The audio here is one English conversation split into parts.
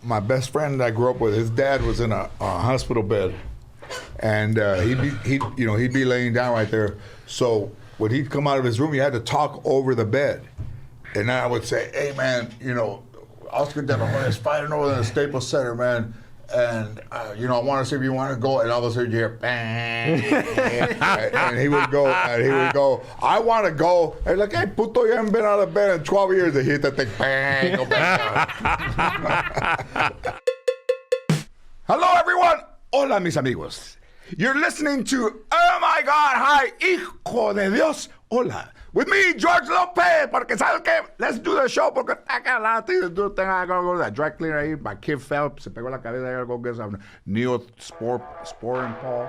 my best friend that I grew up with, his dad was in a hospital bed, and he'd be laying down right there. So when he'd come out of his room, you had to talk over the bed, and I would say, "Hey man, Oscar De La Hoya is fighting over in the Staples Center, man." And, I want to see if you want to go. And all of a sudden you hear, bang. and he would go, I want to go. And like, hey, puto, you haven't been out of bed in 12 years. And he hit that thing, bang, go back down. Hello, everyone. Hola, mis amigos. You're listening to, oh, my God, hi, hijo de Dios, hola. With me, George Lopez, porque ¿sabes qué? Let's do the show, porque I got a lot of things to do. I gotta go to that dry cleaner ahí. My kid fell, se pegó la cabeza. I gotta go get some Neosporin Paul.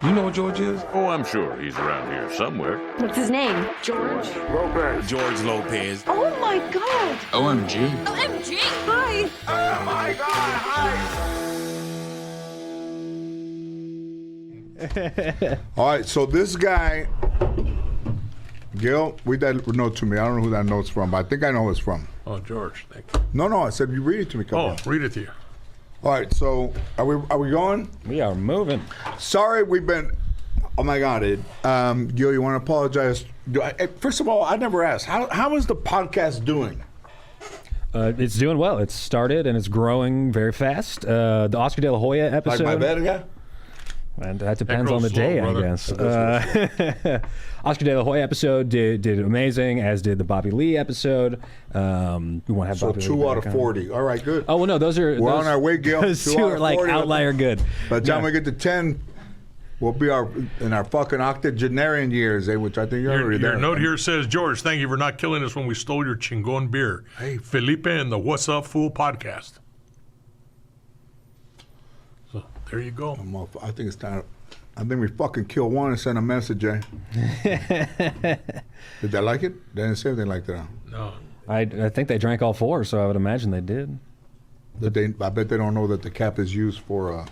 You know what George is? Oh, I'm sure he's around here somewhere. What's his name? George? Lopez. George Lopez. Oh my God! OMG. OMG! Hi! Oh my God, hi! All right, so this guy, Gil, read that note to me. I don't know who that note's from, but I think I know who it's from. Oh, George, thank you. No, I said you read it to me. Read it to you. All right, so are we going? We are moving. Sorry, we've been. Oh my God, Ed. Gil, you want to apologize? First of all, I never asked. How is the podcast doing? It's doing well. It's started and it's growing very fast. The Oscar De La Hoya episode. Like my verga? And that depends on the slow, day, brother. I guess. Oscar De La Hoya episode did amazing, as did the Bobby Lee episode. We want to have So Bobby 2 Lee out of back on. 40. All right, good. Oh well, no, those are. We're on our way, Gil. Those 2 two out are of like 40. outlier good. By the time Yeah. we get to 10, we'll be in our fucking octogenarian years, which I think you're already there. Your note here says, George, thank you for not killing us when we stole your chingon beer. Hey, Felipe and the What's Up Fool podcast. So there you go. I think it's time. I think we fucking kill one and send a message, eh? Did they like it? They didn't say anything like that. No. I think they drank all 4, so I would imagine they did. I bet they don't know that the cap is used for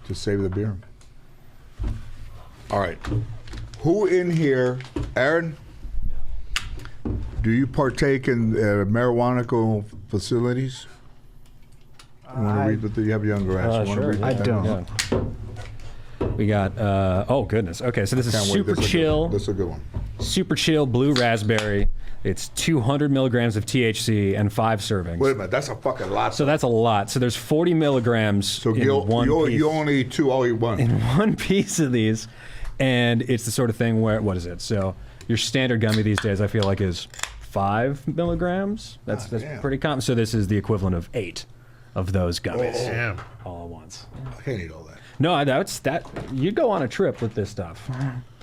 to save the beer. All right. Who in here, Aaron, do you partake in marijuana facilities? You want to read what you have younger ass? You wanna Sure. read I that? don't. We got, oh goodness. Okay, so this is Can't wait. super chill. This is a good one. Super chill blue raspberry. It's 200 milligrams of THC and 5 servings. Wait a minute, that's a fucking lot. So that's a lot. So there's 40 milligrams So in you one piece. you only eat 2, I'll eat 1. In one piece of these, and it's the sort of thing where, what is it? So your standard gummy these days, I feel like, is 5 milligrams. That's damn. pretty common. So this is the equivalent of 8 of those gummies Damn. all at once. I can't eat all that. No, that's that. You'd go on a trip with this stuff.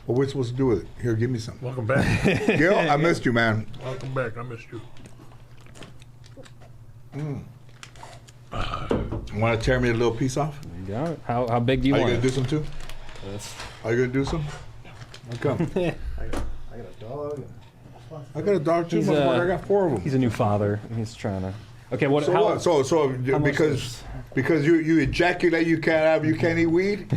What are we supposed to do with it? Here, give me some. Welcome back. Gil, I missed you, man. Welcome back. I missed you. Want to tear me a little piece off? You got it. How big do you Are you want going to it? do some too? Are you going to do some? How come? He's I got a dog too, He's, motherfucker. I got 4 of them. a new father. He's trying to. Okay, what? So how, what? So much because you ejaculate, you can't eat weed.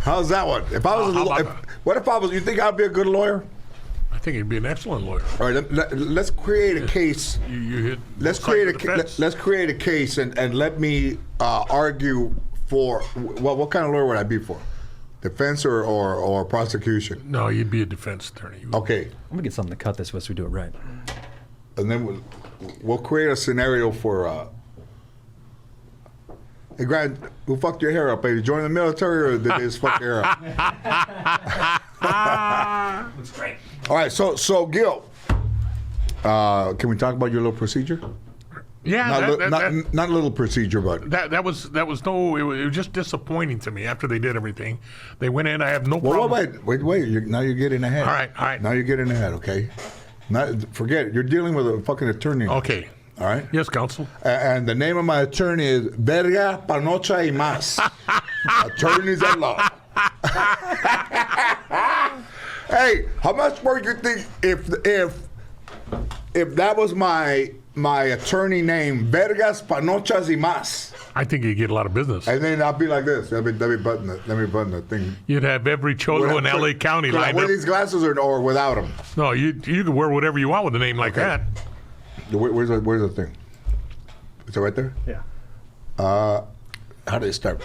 How's that one? If I was, what if I was? You think I'd be a good lawyer? I think he'd be an excellent lawyer. All right, let's create a case. You hit. Let's both sides create of the fence. let's create a case and let me argue for. Well, what kind of lawyer would I be for? Defense or prosecution? No, you'd be a defense attorney. Okay, I'm gonna get something to cut this with so we do it right. and then we'll create a scenario for. Hey, Grant, who fucked your hair up? Did you join the military or did they just fuck your hair up? Looks great. All right, so Gil, can we talk about your little procedure? Yeah, Not a little procedure, but that was no. It was just disappointing to me after they did everything. They went in. I have no problem. wait. Now you're getting ahead. All right. Now you're getting ahead. Okay. Forget it. You're dealing with a fucking attorney. Okay. All right. Yes, counsel. And the name of my attorney is Verga, Panocha y Mas. Attorneys at law. Hey, how much more do you think if that was my attorney name, Vergas, Panochas y Mas? I think you'd get a lot of business. And then I'll be like this. Let me button the thing. You'd have every cholo in L.A. County Could I lined wear up. these glasses or without them? No, you could wear whatever you want with a name like that. Where's the thing? Is it right there? Yeah. How did it start?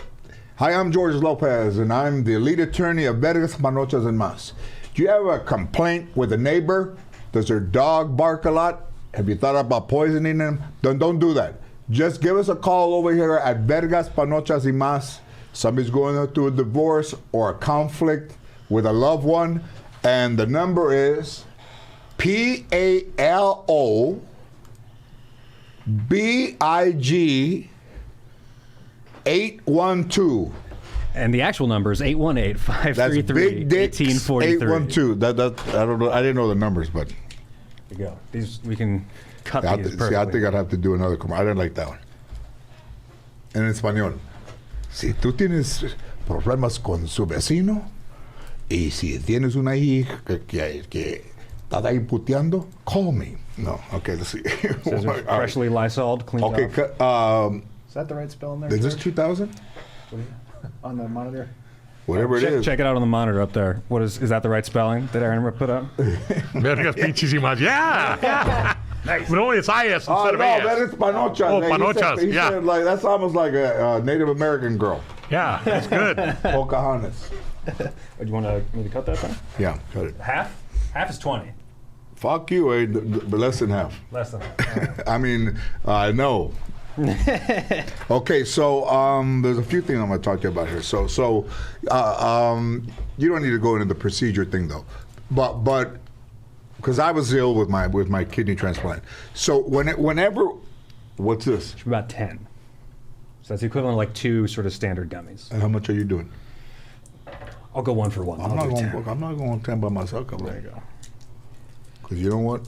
Hi, I'm George Lopez, and I'm the lead attorney of Vergas, Panochas, and Mas. Do you have a complaint with a neighbor? Does their dog bark a lot? Have you thought about poisoning them? Don't do that. Just give us a call over here at Vergas, Panochas, y Mas. Somebody's going through a divorce or a conflict with a loved one, and the number is PALOBIG 812. And the actual number is 818-533-1843. That's Big Dick 812. That I don't know. I didn't know the numbers, but There you go. These we can cut I these perfectly. I think I'd have to do another commercial. I didn't like that one. En español. Si tú tienes problemas con su vecino y si tienes una hija que está ahí puteando, call me. No, okay, let's see. Says All it's right. freshly Lysoled, cleaned Okay, off. Is that the right spell in there? is this George? 2000? On the monitor? Whatever it is. Check it out on the monitor up there. What is that the right spelling that Aaron put up? Vergas, pinches y más. Yeah. Nice. But only it's IS Oh, instead no, of AS. that is Panochas. Oh, He said- Panochas, he yeah. said, like, that's almost like a Native American girl. Yeah, that's good. Pocahontas. Do you want me to cut that then? Yeah, cut it. Half? Half is 20. Fuck you, but less than half. Less than half. I mean, no. Okay, so there's a few things I'm going to talk to you about here. So you don't need to go into the procedure thing though, but because I was ill with my kidney transplant. So whenever, what's this? About 10. So that's the equivalent of like 2 sort of standard gummies. And how much are you doing? I'll go 1 for 1. I'm not going 10 by myself. There you go. Because you know what?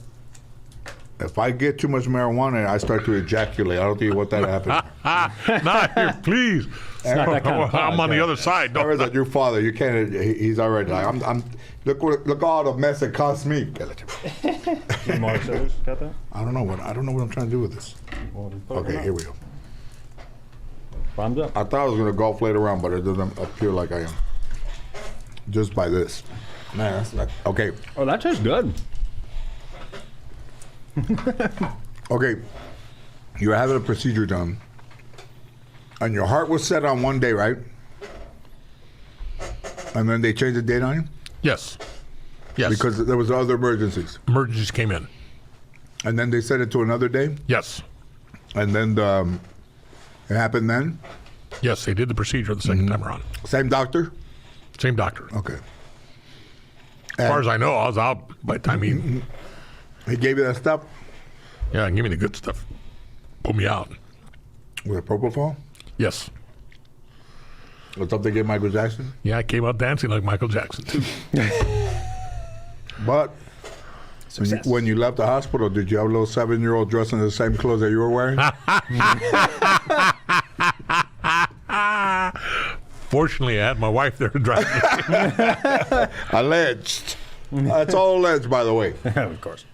If I get too much marijuana, I start to ejaculate. I don't think you want that to happen. Not here, please. It's not that kind of I'm on the other side. Or No. is that your father? You can't. He's already like I'm. Look all the mess it cost me. Mark Sellers, got that? I don't know what I'm trying to do with this. Well, then put it Okay, on. here we go. Thumbs up. I thought I was gonna golf later around, but it doesn't appear like I am. Just by this. Man, that's not okay. Oh, that tastes good. Okay, you were having a procedure done, and your heart was set on one day, right? And then they changed the date on you Yes. Yes. because there was other emergencies, emergencies came in. and then they set it to another day, Yes. and then it happened then. Yes, they did the procedure the 2nd time around. Same doctor. Same doctor. Okay. As far as I know, I was out by the time he, He gave you that stuff yeah, give me the good stuff. Pull me out. with a propofol. Yes. Or something they gave Michael Jackson. Yeah, I came out dancing like Michael Jackson, too. But Success. when you left the hospital, did you have a little 7-year-old dressed in the same clothes that you were wearing? Fortunately, I had my wife there to drive me. Alleged. That's all alleged, by the way. Of course.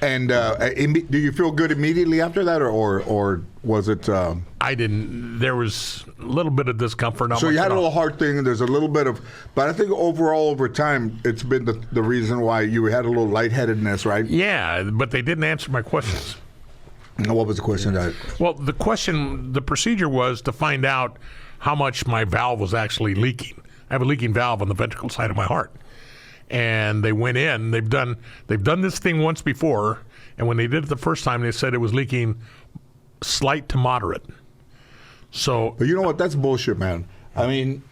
And do you feel good immediately after that, or was it? I didn't. There was a little bit of discomfort. So you had a little heart thing, and there's a little bit of, but I think overall over time, it's been the reason why you had a little lightheadedness, right? Yeah, but they didn't answer my questions. And what was the question? Well, the procedure was to find out how much my valve was actually leaking. I have a leaking valve on the ventricle side of my heart. And they went in. They've done this thing once before, and when they did it the first time, they said it was leaking slight to moderate. So, But you know what? That's bullshit, man. I mean,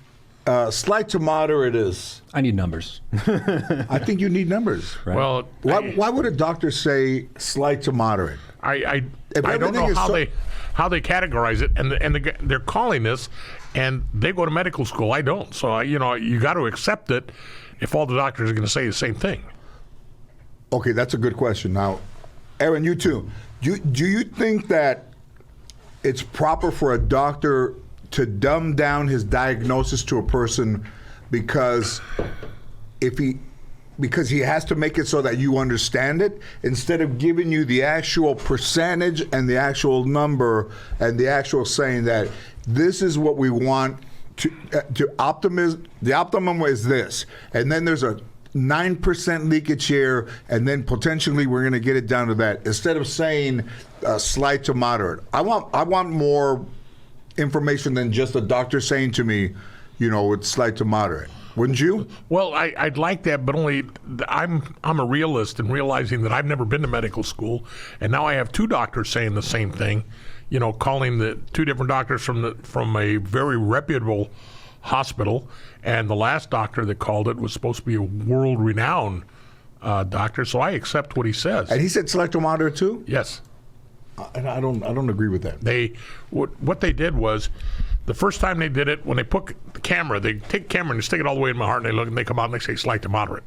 slight to moderate is. I need numbers. I think you need numbers. Right. well, Why would a doctor say slight to moderate? I If don't everything know is how they categorize it, and they're calling this, and they go to medical school. I don't, so you got to accept it. If all the doctors are going to say the same thing. Okay, that's a good question. Now, Aaron, you too. Do you think that it's proper for a doctor to dumb down his diagnosis to a person because he has to make it so that you understand it, instead of giving you the actual percentage and the actual number and the actual saying that this is what we want to optimism. The optimum is this, and then there's a 9% leakage here, and then potentially we're going to get it down to that. Instead of saying slight to moderate, I want more information than just a doctor saying to me, it's slight to moderate. Wouldn't you? Well, I'd like that, but only I'm a realist in realizing that I've never been to medical school, and now I have two doctors saying the same thing. Calling the two different doctors from a very reputable hospital, and the last doctor that called it was supposed to be a world-renowned doctor. So I accept what he says. And he said select to moderate too. Yes. And I don't agree with that. What they did was, the first time they did it, when they put the camera, they take the camera and they stick it all the way in my heart, and they look and they come out and they say slight to moderate.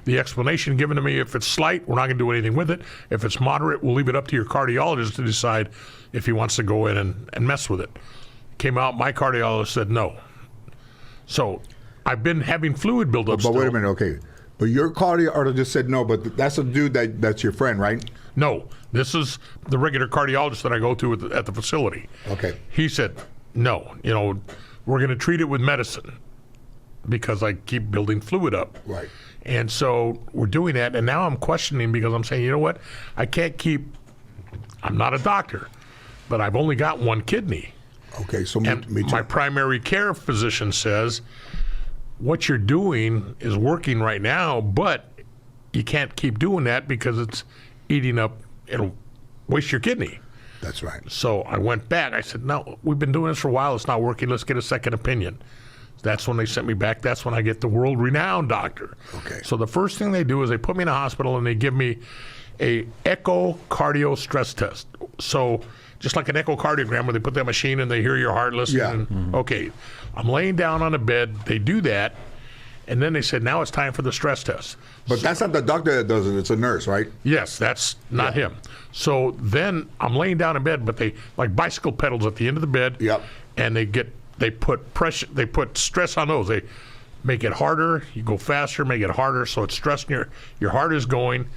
The explanation given to me, if it's slight, we're not going to do anything with it. If it's moderate, we'll leave it up to your cardiologist to decide if he wants to go in and mess with it. Came out, my cardiologist said no. So I've been having fluid buildup. But wait a minute, okay. But your cardiologist said no, but that's a dude that's your friend, right? No, this is the regular cardiologist that I go to at the facility. Okay. He said, no, we're going to treat it with medicine because I keep building fluid up. Right. And so we're doing that, and now I'm questioning because I'm saying, you know what? I'm not a doctor, but I've only got one kidney. Okay, so me too. My primary care physician says, what you're doing is working right now, but you can't keep doing that because it's eating up, it'll waste your kidney. That's right. So I went back. I said, no, we've been doing this for a while. It's not working. Let's get a second opinion. That's when they sent me back. That's when I get the world-renowned doctor. Okay. So the first thing they do is they put me in a hospital and they give me a echocardio stress test. So just like an echocardiogram where they put that machine and they hear your heart listening. Yeah. And, okay, I'm laying down on a bed. They do that. And then they said, now it's time for the stress test. But that's not the doctor that does it. It's a nurse, right? Yes, that's not him. So then I'm laying down in bed, but they like bicycle pedals at the end of the bed. Yep. And they put pressure, they put stress on those. They make it harder. You go faster, make it harder. So it's stressing your heart is going.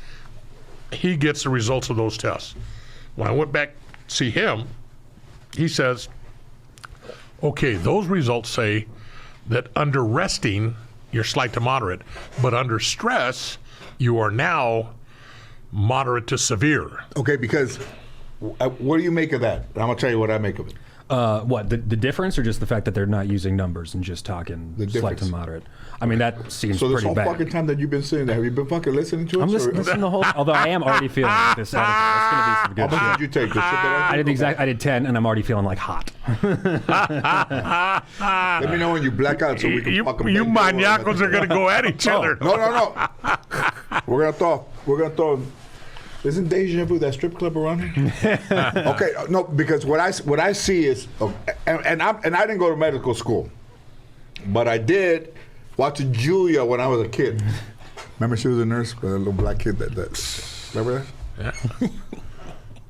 He gets the results of those tests. When I went back to see him, he says, okay, those results say that under resting, you're slight to moderate, but under stress, you are now moderate to severe. Okay, because what do you make of that? I'm going to tell you what I make of it. What, the difference or just the fact that they're not using numbers and just talking The slight difference. to moderate? I mean, that seems So this pretty whole bad. fucking time that you've been sitting there, have you been fucking listening to I'm us? listening the whole although I am already feeling like this editing. It's going to be some How good much shit. did you take? The shit that I did 10 and I'm already feeling like hot. Let me know when you black out so we can fucking You bend over. maniacos are going to go at each other. No. We're gonna throw. Isn't Deja Vu that strip club around here? Okay, no, because what I see is, and I didn't go to medical school, but I did watch Julia when I was a kid. Remember she was a nurse, but a little black kid. Remember that? Yeah.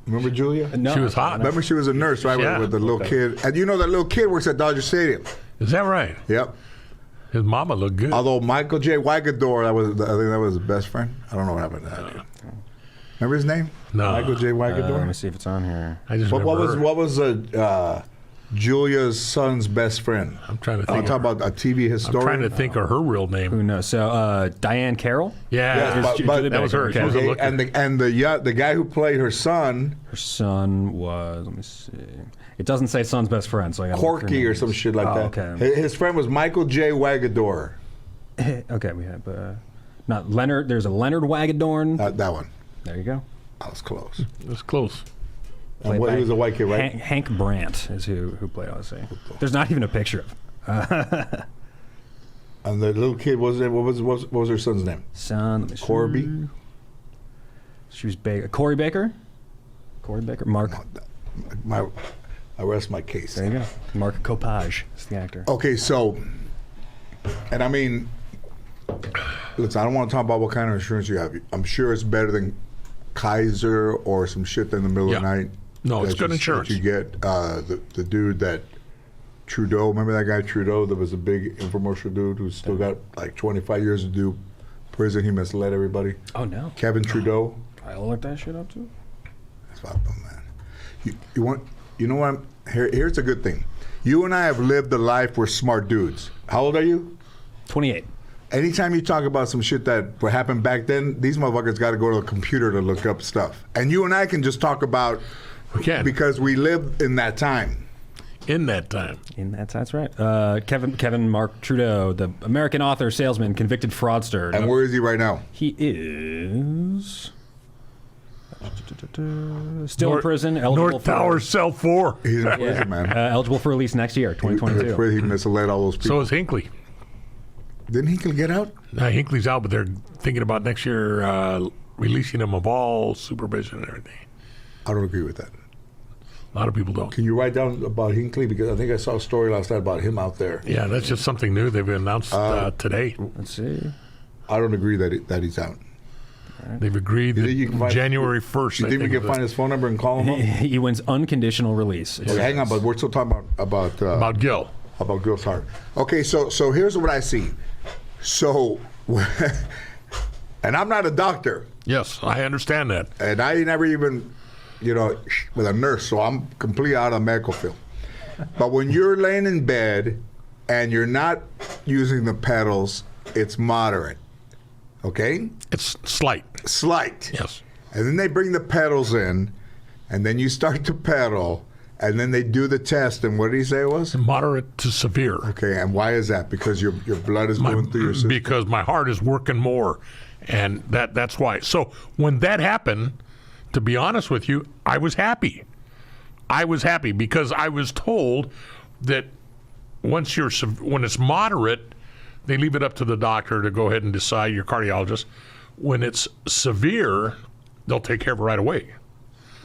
Remember Julia? No, She was hot. Remember she was a nurse, right? Yeah. With the little kid, and that little kid works at Dodger Stadium. Is that right? Yep. His mama looked good. Although Michael J. Wagador, I think that was his best friend. I don't know what happened to that dude. Remember his name? No. Michael J. Wagador. Let me see if it's on here. I just What remember was her. Julia's son's best friend? I'm trying to I'm think. talking about a TV I'm historian. trying to think of her real name. Who knows? So Diane Carroll? Yeah, Yes, but Julie that was her. Baker, She was a Okay, looker. and the guy who played her son, Her son was, let me see. It doesn't say son's best friend, so I got Corky or some shit like that. Okay. His friend was Michael J. Wagador. Okay, we have not Leonard. There's a Leonard Wagadorn. That one. There you go. I was close. It was close. And Played he by was a white kid, right? Hank Brandt is who played Odyssey. There's not even a picture of him. And the little kid what was her son's name? Son, let me see. Corby. She was Corey Baker. Corey Baker. Mark. I rest my case. There you go. Mark Copage is the actor. Okay, so, and I mean, listen, I don't want to talk about what kind of insurance you have. I'm sure it's better than Kaiser or some shit in the middle of the Yeah. night. No, it's that good you- insurance. that You get the dude that Trudeau. Remember that guy Trudeau? That was a big infomercial dude who's still got like 25 years to do prison. He misled everybody. Oh no. Kevin Trudeau. I'll look that shit up too. That's fucked up, man. You know what? Here's a good thing. You and I have lived a life. We're smart dudes. How old are you? 28. anytime you talk about some shit that what happened back then, these motherfuckers got to go to a computer to look up stuff. And you and I can just talk about because we lived in that time. In that time. That's right. Kevin Mark Trudeau, the American author, salesman, convicted fraudster. And where is he right now? He is still in prison. Eligible North Tower, Cell 4. He's in prison, man. Eligible for release next year, 2022. He misled all those people. So is Hinckley. Didn't Hinckley get out? No, Hinckley's out, but they're thinking about next year releasing him of all supervision and everything. I don't agree with that. A lot of people don't. Can you write down about Hinckley? Because I think I saw a story last night about him out there. Yeah, that's just something new they've announced today. Let's see. I don't agree that he's out. They've agreed that January 1st. You think we can find his phone number and call him up? He wins unconditional release. Okay, hang on, but we're still talking about Gil. About Gil's heart. Okay, so here's what I see. So, and I'm not a doctor. Yes, I understand that. And I never even, with a nurse, so I'm completely out of the medical field. But when you're laying in bed and you're not using the pedals, it's moderate. Okay? It's slight. Slight. Yes. And then they bring the pedals in, and then you start to pedal, and then they do the test, and what did he say it was? Moderate to severe. Okay, and why is that? Because your blood is going through your system? Because my heart is working more, and that's why. So when that happened, to be honest with you, I was happy. I was happy because I was told that when it's moderate, they leave it up to the doctor to go ahead and decide, your cardiologist. When it's severe, they'll take care of it right away.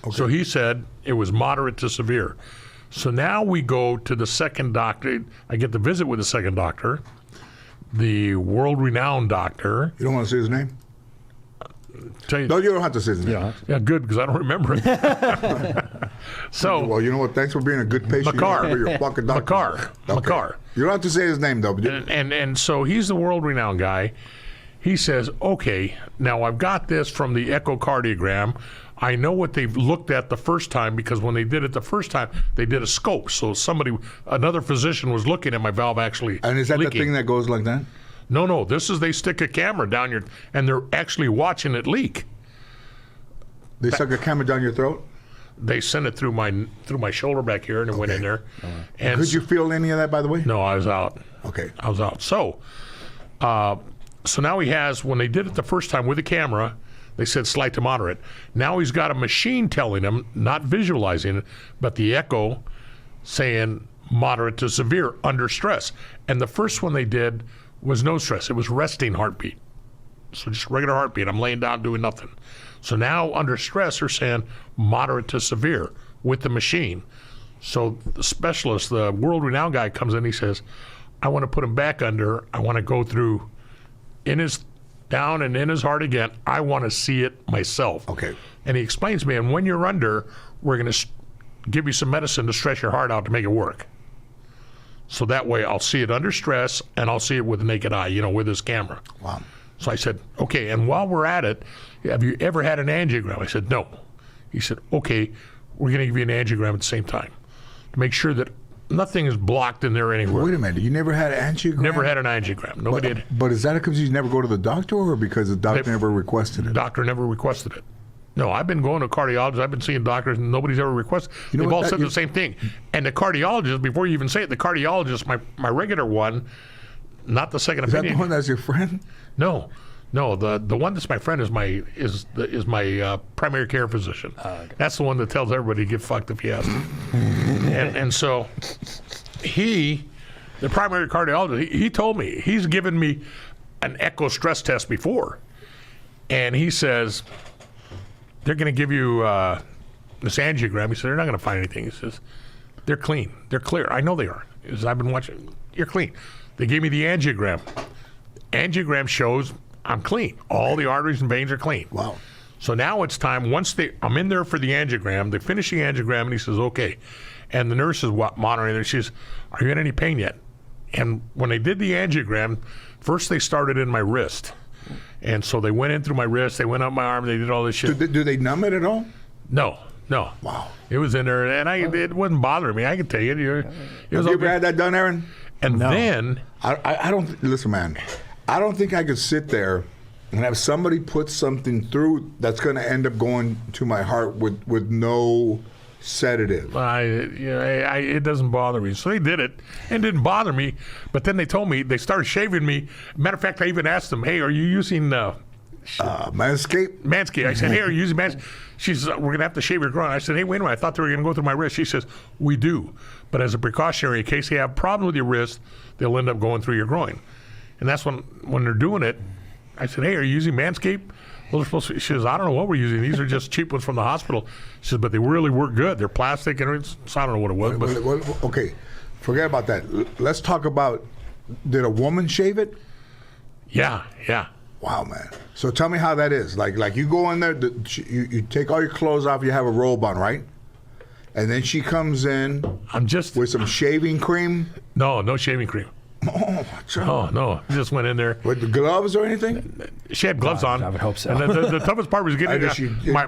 Okay. So he said it was moderate to severe. So now we go to the second doctor. I get to visit with the second doctor, the world-renowned doctor. You don't want to say his name? No, you don't have to say his name. Yeah, good, because I don't remember it. So, well, you know what? Thanks for being a good patient. Makar. You're fucking doctor. Makar. You don't have to say his name, though. And so he's the world-renowned guy. He says, okay, now I've got this from the echocardiogram. I know what they've looked at the first time because when they did it the first time, they did a scope. So another physician was looking at my valve actually And is that leaking. the thing that goes like that? No. This is they stick a camera down and they're actually watching it leak. They stuck a camera down your throat? They sent it through my shoulder back here and it went in there. And could you feel any of that, by the way? No, I was out. Okay. I was out. So now he has, when they did it the first time with a camera, they said slight to moderate. Now he's got a machine telling him, not visualizing it, but the echo saying moderate to severe under stress. And the first one they did was no stress. It was resting heartbeat. So just regular heartbeat. I'm laying down doing nothing. So now under stress, they're saying moderate to severe with the machine. So the specialist, the world-renowned guy comes in, he says, I want to put him back under. I want to go through down and in his heart again. I want to see it myself. Okay. And he explains to me, and when you're under, we're going to give you some medicine to stretch your heart out to make it work. So that way I'll see it under stress and I'll see it with the naked eye, with this camera. Wow. So I said, okay, and while we're at it, have you ever had an angiogram? I said, no. He said, okay, we're going to give you an angiogram at the same time to make sure that nothing is blocked in there anywhere. Wait a minute. You never had an angiogram? Never had an angiogram. Nobody did. But is that because you never go to the doctor or because the doctor never requested it? The doctor never requested it. No, I've been going to cardiologists. I've been seeing doctors, and nobody's ever requested. They've all said the same thing. And the cardiologist, before you even say it, the cardiologist, my regular one, not the second opinion. Is that the one that's your friend? No, the one that's my friend is my primary care physician. Okay. That's the one that tells everybody to get fucked if you ask him. and so the primary cardiologist, he told me, he's given me an echo stress test before, and he says, they're going to give you this angiogram. He said, they're not going to find anything. He says, they're clean. They're clear. I know they are. He says, I've been watching. You're clean. They gave me the angiogram. Angiogram shows I'm clean. All the arteries and veins are clean. Wow. So now it's time, I'm in there for the angiogram. They finish the angiogram, and he says, okay. And the nurse is monitoring it. She says, are you in any pain yet? And when they did the angiogram, first they started in my wrist. And so they went in through my wrist, they went up my arm, they did all this shit. Do they numb it at all? No. Wow. It was in there, and it wasn't bothering me. I can tell you. Have you ever had that done, Aaron? And then... I don't... Listen, man. I don't think I could sit there and have somebody put something through that's going to end up going to my heart with no sedative. It doesn't bother me. So they did it, and it didn't bother me. But then they told me they started shaving me. Matter of fact, I even asked them, "Hey, are you using Manscaped? Manscaped?" I said, "Hey, are you using Manscaped?" She says, "We're gonna have to shave your groin." I said, "Hey, wait a minute. I thought they were gonna go through my wrist." She says, "We do, but as a precautionary, in case you have a problem with your wrist, they'll end up going through your groin." And that's when they're doing it. I said, "Hey, are you using Manscaped?" Well, they're supposed to. She says, "I don't know what we're using. These are just cheap ones from the hospital." She says, "But they really work good. They're plastic and everything." So I don't know what it was. But Okay, forget about that. Let's talk about, did a woman shave it? yeah. Wow, man. So tell me how that is. Like you go in there, you take all your clothes off, you have a robe on, right? And then she comes in I'm just with some shaving cream. no shaving cream. Oh no! Just went in there. With the gloves or anything? She had gloves on. I would hope so. And the toughest part was getting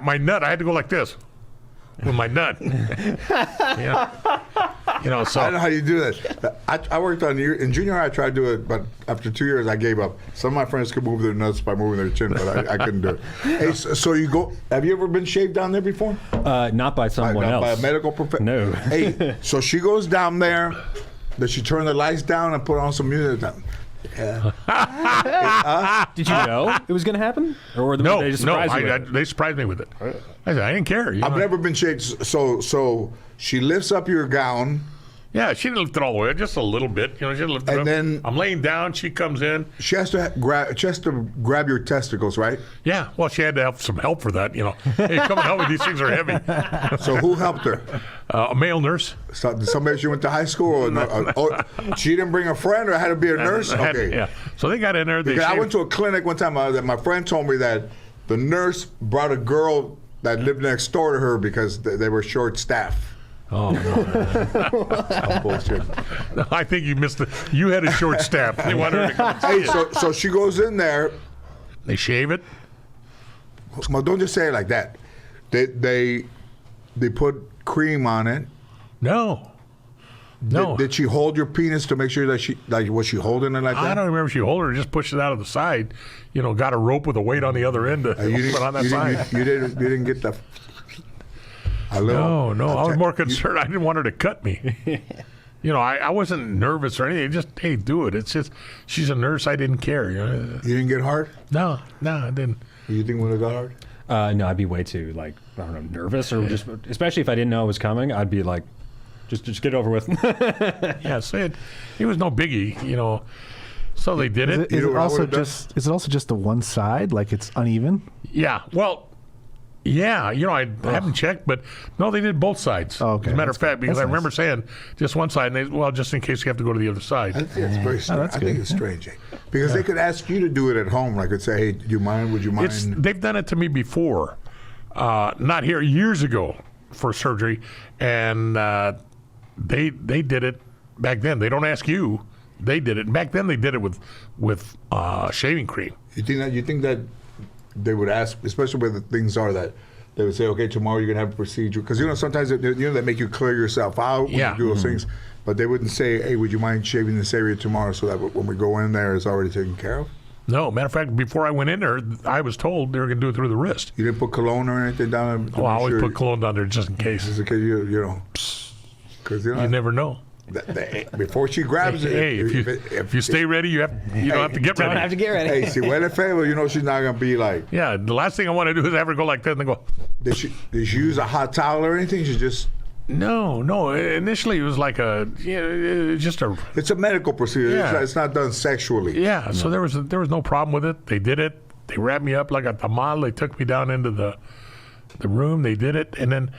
my nut. I had to go like this with my nut. So I don't know how you do that. I worked in junior high. I tried to do it, but after 2 years, I gave up. Some of my friends could move their nuts by moving their chin, but I couldn't do it. Hey, so you go. Have you ever been shaved down there before? Not by someone else. By a medical professional? No. Hey, so she goes down there. Does she turn the lights down and put on some music? Yeah. Did you know it was going to happen? Or no, they just surprised you with it? they surprised me with it. I said I didn't care. I've never been shaved. So she lifts up your gown. Yeah, she didn't lift it all the way, just a little bit. She didn't lift it And up. then- I'm laying down. She comes in. She has to grab your testicles, right? Yeah, well, she had to have some help for that. Hey, come and help me. These things are heavy. So who helped her? A male nurse. So, did somebody she went to high school? Or she didn't bring a friend, or had to be a nurse? Okay. Yeah. So they got in there. Because I went to a clinic one time that my friend told me that the nurse brought a girl that lived next door to her because they were short staffed. Oh, no. Bullshit. I think you missed it. You had a short staff. They wanted her to come and see Hey, it. so she goes in there. They shave it. Well, don't just say it like that. They put cream on it. No. Did she hold your penis to make sure that was she holding it like that? I don't remember if she held it or just pushed it out of the side. Got a rope with a weight on the other end to put on that side. You didn't get the. No. I was more concerned. I didn't want her to cut me. I wasn't nervous or anything. Just, hey, do it. It's just, she's a nurse. I didn't care. You didn't get hard? No, I didn't. You think would have got hard? No, I'd be way too nervous, or just especially if I didn't know it was coming. I'd be like, just get it over with. Yeah, so it was no biggie, So they did it. Is it also just the one side, like it's uneven? Yeah. Well, yeah. I haven't checked, but no, they did both sides. Oh, okay. As a matter of That's fact, because good. I remember saying just one side, and just in case you have to go to the other I side. think that's very strange. that's I good. think it's strange, because they could ask you to do it at home. Like, could say, "Hey, do you mind? Would you mind?" They've done it to me before, not here, years ago for surgery, and they did it back then. They don't ask you. They did it. Back then, they did it with shaving cream. You think that they would ask, especially where the things are that they would say, "Okay, tomorrow you're gonna have a procedure," because sometimes they make you clear yourself out when Yeah. you do those things, but they wouldn't say, "Hey, would you mind shaving this area tomorrow so that when we go in there, it's already taken care of." No, matter of fact, before I went in there, I was told they were going to do it through the wrist. You didn't put cologne or anything down there? Oh, I always put cologne down there just in case. Just in case because You never know. Before she grabs it. Hey, if you stay ready, you don't have to get ready. Don't have to get ready. Hey, si huele feo, she's not gonna be like. Yeah, the last thing I want to do is have her go like that and then go. Did she use a hot towel or anything? She just. No. Initially, it was like just a. It's a medical procedure. Yeah. It's not done sexually. Yeah. So there was no problem with it. They did it. They wrapped me up like a tamal. They took me down into the room. They did it, and then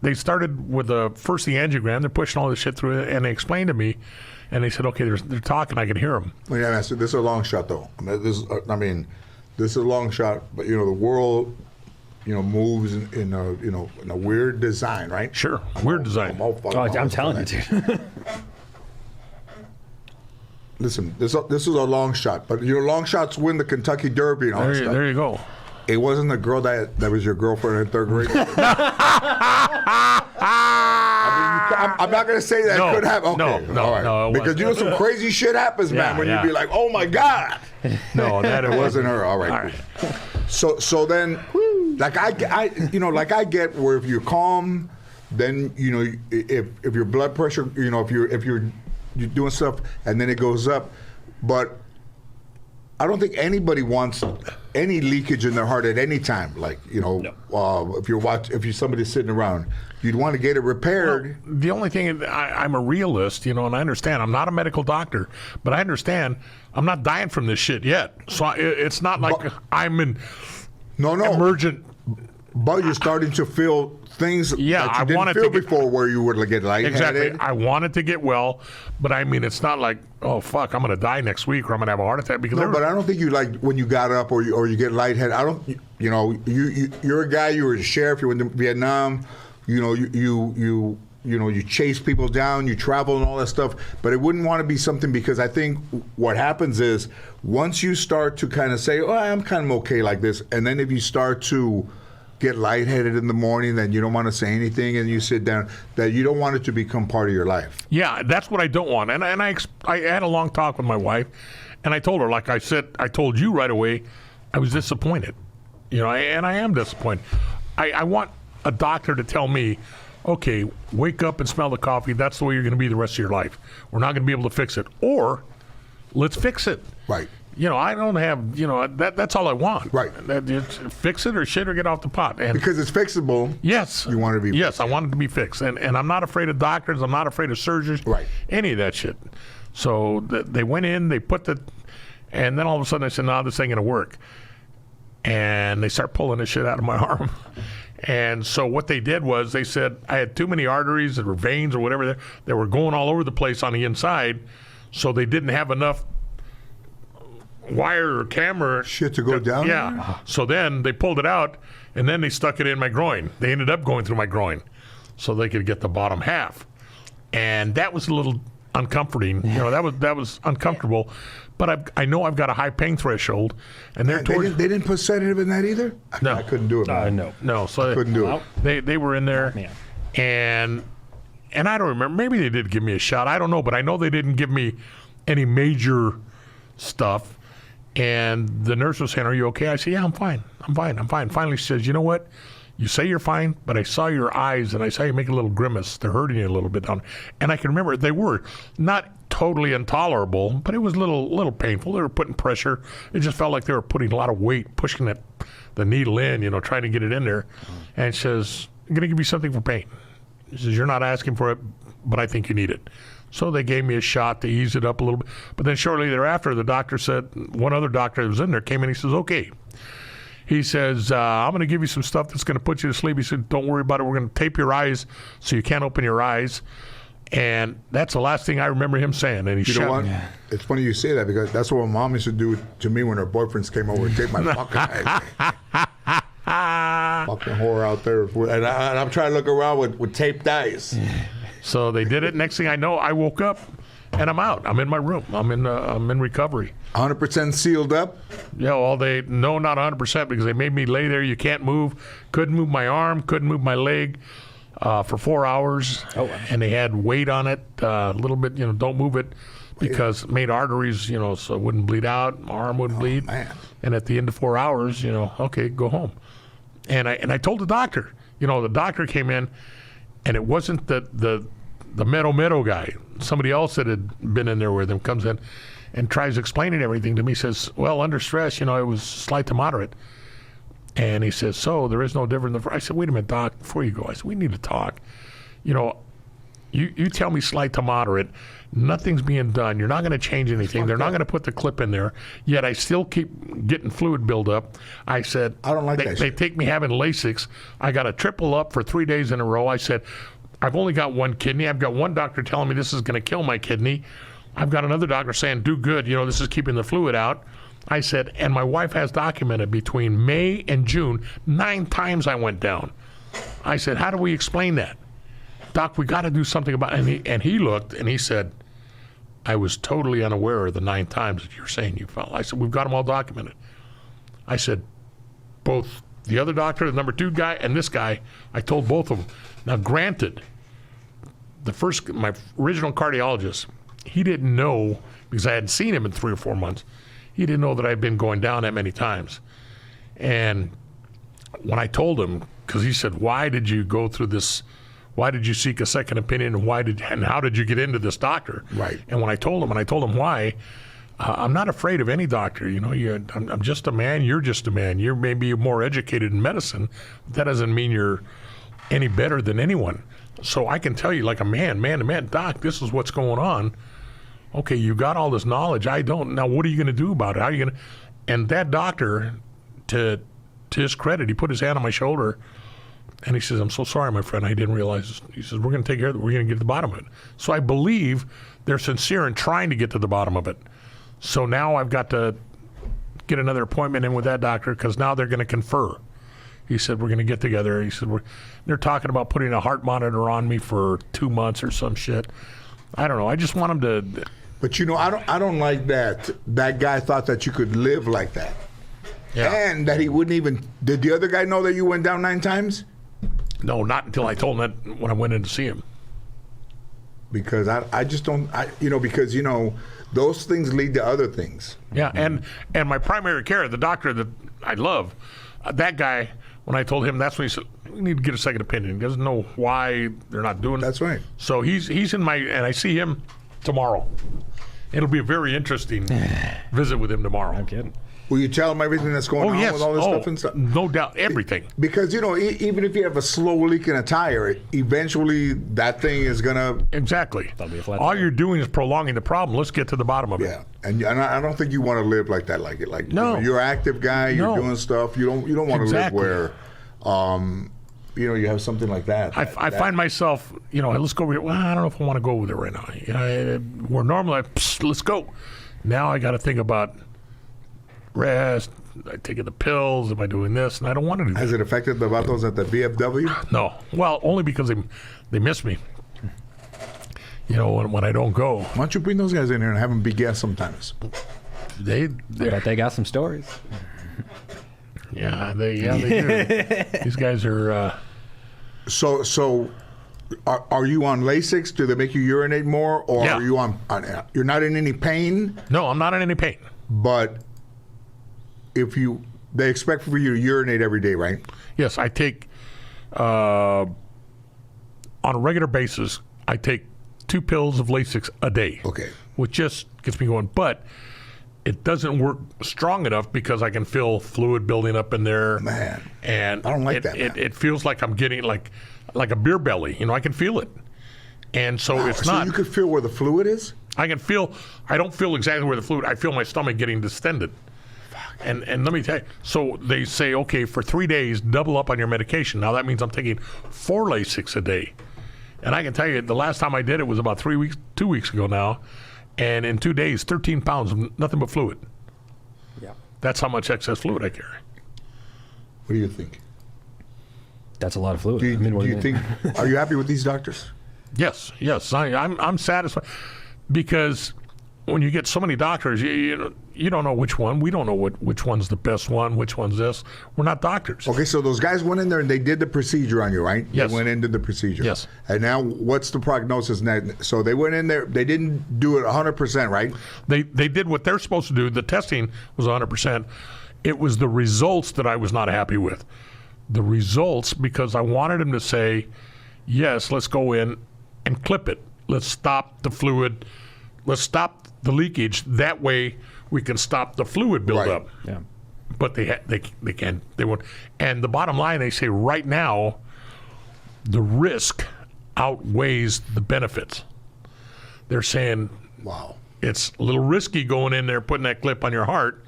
they started with the angiogram. They're pushing all this shit through it, and they explained to me, and they said, "Okay, they're talking. I can hear them." Well, yeah, this is a long shot, though. This is a long shot, but the world, moves in a weird design, right? Sure, weird design. I'm telling you, dude. Listen, this is a long shot, but long shots win the Kentucky Derby and all that stuff. There you go. It wasn't the girl that was your girlfriend in third grade. I'm not gonna say that No, could happen. no, Okay, no, all right. no, it Because you know some crazy shit happens, man. Yeah, When yeah. you be like, "Oh my god," No, that it wasn't her. All right. Cool. So then, like I get where if you're calm, then if your blood pressure, if you're doing stuff and then it goes up, but I don't think anybody wants any leakage in their heart at any time. Like if you're somebody sitting around, you'd want to get it repaired. Well, the only thing I'm a realist, and I understand. I'm not a medical doctor, but I understand I'm not dying from this shit yet. So it's not like I'm in emergent. But you're starting to feel things that you I didn't wanted feel to get, before, where you would get lightheaded. Exactly. I wanted to get well, but I mean, it's not like, oh fuck, I'm going to die next week or I'm going to have a heart attack. Because but I don't think you when you got up or you get lightheaded. I don't. You're a guy. You were a sheriff. You went to Vietnam. You chase people down. You travel and all that stuff. But it wouldn't want to be something, because I think what happens is once you start to kind of say, oh, I'm kind of okay like this, and then if you start to get lightheaded in the morning, then you don't want to say anything, and you sit down, that you don't want it to become part of your life. Yeah, that's what I don't want. And I had a long talk with my wife, and I told her, like I said, I told you right away, I was disappointed. And I am disappointed. I want a doctor to tell me, okay, wake up and smell the coffee. That's the way you're going to be the rest of your life. We're not going to be able to fix it. Or let's fix it. Right. I don't have, that's all I want. Right. Fix it or shit or get off the pot. And because it's fixable. Yes. You want it to be Yes, I want it to be fixed. And I'm not afraid of doctors. I'm not afraid of surgeons. Right. Any of that shit. So they went in, they put and then all of a sudden I said, no, this ain't going to work. And they start pulling the shit out of my arm. And so what they did was they said I had too many arteries or veins or whatever. They were going all over the place on the inside. So they didn't have enough wire or camera shit to go down. Yeah. There? So then they pulled it out, and then they stuck it in my groin. They ended up going through my groin, so they could get the bottom half, and that was a little uncomforting. That was uncomfortable. But I know I've got a high pain threshold, and they didn't put sedative in that either. No, I couldn't do it. No. So I couldn't do it. They were in there, and I don't remember. Maybe they did give me a shot. I don't know, but I know they didn't give me any major stuff. And the nurse was saying, are you okay? I said, yeah, I'm fine. Finally, she says, you know what? You say you're fine, but I saw your eyes, and I saw you make a little grimace. They're hurting you a little bit down. And I can remember they were not totally intolerable, but it was a little painful. They were putting pressure. It just felt like they were putting a lot of weight, pushing the needle in, trying to get it in there. And she says, I'm going to give you something for pain. She says, you're not asking for it, but I think you need it. So they gave me a shot to ease it up a little bit. But then shortly thereafter, the doctor said, one other doctor that was in there came in. He says, okay. He says, I'm going to give you some stuff that's going to put you to sleep. He said, don't worry about it. We're going to tape your eyes so you can't open your eyes. And that's the last thing I remember him saying. And he You know what? It's funny you say that, because that's what my mom used to do to me when her boyfriends came over and tape my fucking eyes. Fucking whore out there. And I'm trying to look around with taped eyes. So they did it. Next thing I know, I woke up and I'm out. I'm in my room. I'm in recovery. 100% sealed up? Yeah, well, no, not 100%, because they made me lay there. You can't move. Couldn't move my arm. Couldn't move my leg for 4 hours. Oh, wow. And they had weight on it a little bit. Don't move it, because it made arteries, so it wouldn't bleed out. My arm wouldn't bleed. Man. And at the end of 4 hours, okay, go home. And I told the doctor. The doctor came in, and it wasn't the Meadow guy. Somebody else that had been in there with him comes in and tries explaining everything to me. Says, well, under stress, it was slight to moderate. And he says, so there is no difference. I said, wait a minute, doc, before you go, I said, we need to talk. You tell me slight to moderate. Nothing's being done. You're not going to change anything. They're not going to put the clip in there. Yet I still keep getting fluid buildup. I said, I don't like that They shit. take me having Lasix. I got a triple up for 3 days in a row. I said, I've only got one kidney. I've got one doctor telling me this is going to kill my kidney. I've got another doctor saying, do good. This is keeping the fluid out. I said, and my wife has documented between May and June, 9 times I went down. I said, how do we explain that? Doc, we got to do something about it. And he looked and he said, I was totally unaware of the 9 times that you're saying you fell. I said, we've got them all documented. I said, both the other doctor, the number 2 guy, and this guy, I told both of them. Now, granted, my original cardiologist, he didn't know, because I hadn't seen him in 3 or 4 months, he didn't know that I'd been going down that many times. And when I told him, because he said, why did you go through this? Why did you seek a second opinion? And how did you get into this doctor? Right. And when I told him why, I'm not afraid of any doctor. You know, I'm just a man. You're just a man. You're maybe more educated in medicine. That doesn't mean you're any better than anyone. So I can tell you, like a man to man, doc, this is what's going on. Okay, you got all this knowledge. I don't. Now, what are you going to do about it? How are you going to? And that doctor, to his credit, he put his hand on my shoulder, and he says, "I'm so sorry, my friend. I didn't realize this." He says, "We're going to take care of it. We're going to get to the bottom of it." So I believe they're sincere in trying to get to the bottom of it. So now I've got to get another appointment in with that doctor, because now they're going to confer. He said, we're going to get together. He said, they're talking about putting a heart monitor on me for 2 months or some shit. I don't know. I just want them to. But, you know, I don't like that. That guy thought that you could live like that. Yeah. And that he wouldn't even. Did the other guy know that you went down 9 times? No, not until I told him that when I went in to see him. Because I just don't. Because, those things lead to other things. Yeah, and my primary care, the doctor that I love, that guy, when I told him, that's when he said, we need to get a second opinion. He doesn't know why they're not doing it. That's right. So he's in and I see him tomorrow. It'll be a very interesting visit with him tomorrow. No kidding. Will you tell him everything that's going on with all this stuff and stuff? No doubt, everything. Because, even if you have a slow leak in a tire, eventually that thing is going to... Exactly. That'll be a flat All tire. you're doing is prolonging the problem. Let's get to the bottom of it. Yeah. And I don't think you want to live like that. No. You're an active guy. You're No. doing stuff. You don't want Exactly. to live where, you have something like that. I find myself, let's go over here. Well, I don't know if I want to go over there right now. We're normally, let's go. Now I got to think about rest. Am I taking the pills? Am I doing this? And I don't want to do that. Has it affected the vatos at the VFW? No. Well, only because they miss me. When I don't go. Why don't you bring those guys in here and have them be guests sometimes? They But they got some stories. they do. These guys are. So, are you on Lasix? Do they make you urinate more, or Yeah. are you on? You're not in any pain, No, I'm not in any pain. but they expect for you to urinate every day, right? Yes, I take on a regular basis. I take 2 pills of Lasix a day. Okay. Which just gets me going, but it doesn't work strong enough because I can feel fluid building up in there. Man, and I don't like that, man. It feels like I'm getting like a beer belly. I can feel it, and so it's so not. you could feel where the fluid is. I can feel. I don't feel exactly where the fluid. I feel my stomach getting distended. And let me tell you. So they say, okay, for 3 days, double up on your medication. Now that means I'm taking 4 Lasix a day. And I can tell you, the last time I did it was about 2 weeks ago now. And in 2 days, 13 pounds of nothing but fluid. Yeah. That's how much excess fluid I carry. What do you think? That's a lot of fluid. Do you, what do you think? Are you happy with these doctors? Yes. I'm satisfied. Because when you get so many doctors, you don't know which one. We don't know which one's the best one, which one's this. We're not doctors. Okay, so those guys went in there and they did the procedure on you, right? Yes. They went into the procedure. Yes. And now, what's the prognosis now? So they went in there. They didn't do it 100%, right? They did what they're supposed to do. The testing was 100%. It was the results that I was not happy with. The results, because I wanted them to say, yes, let's go in and clip it. Let's stop the fluid. Let's stop the leakage. That way we can stop the fluid buildup. Right. Yeah. But they can't. They won't. And the bottom line, they say right now, the risk outweighs the benefits. They're saying, Wow. it's a little risky going in there, putting that clip on your heart.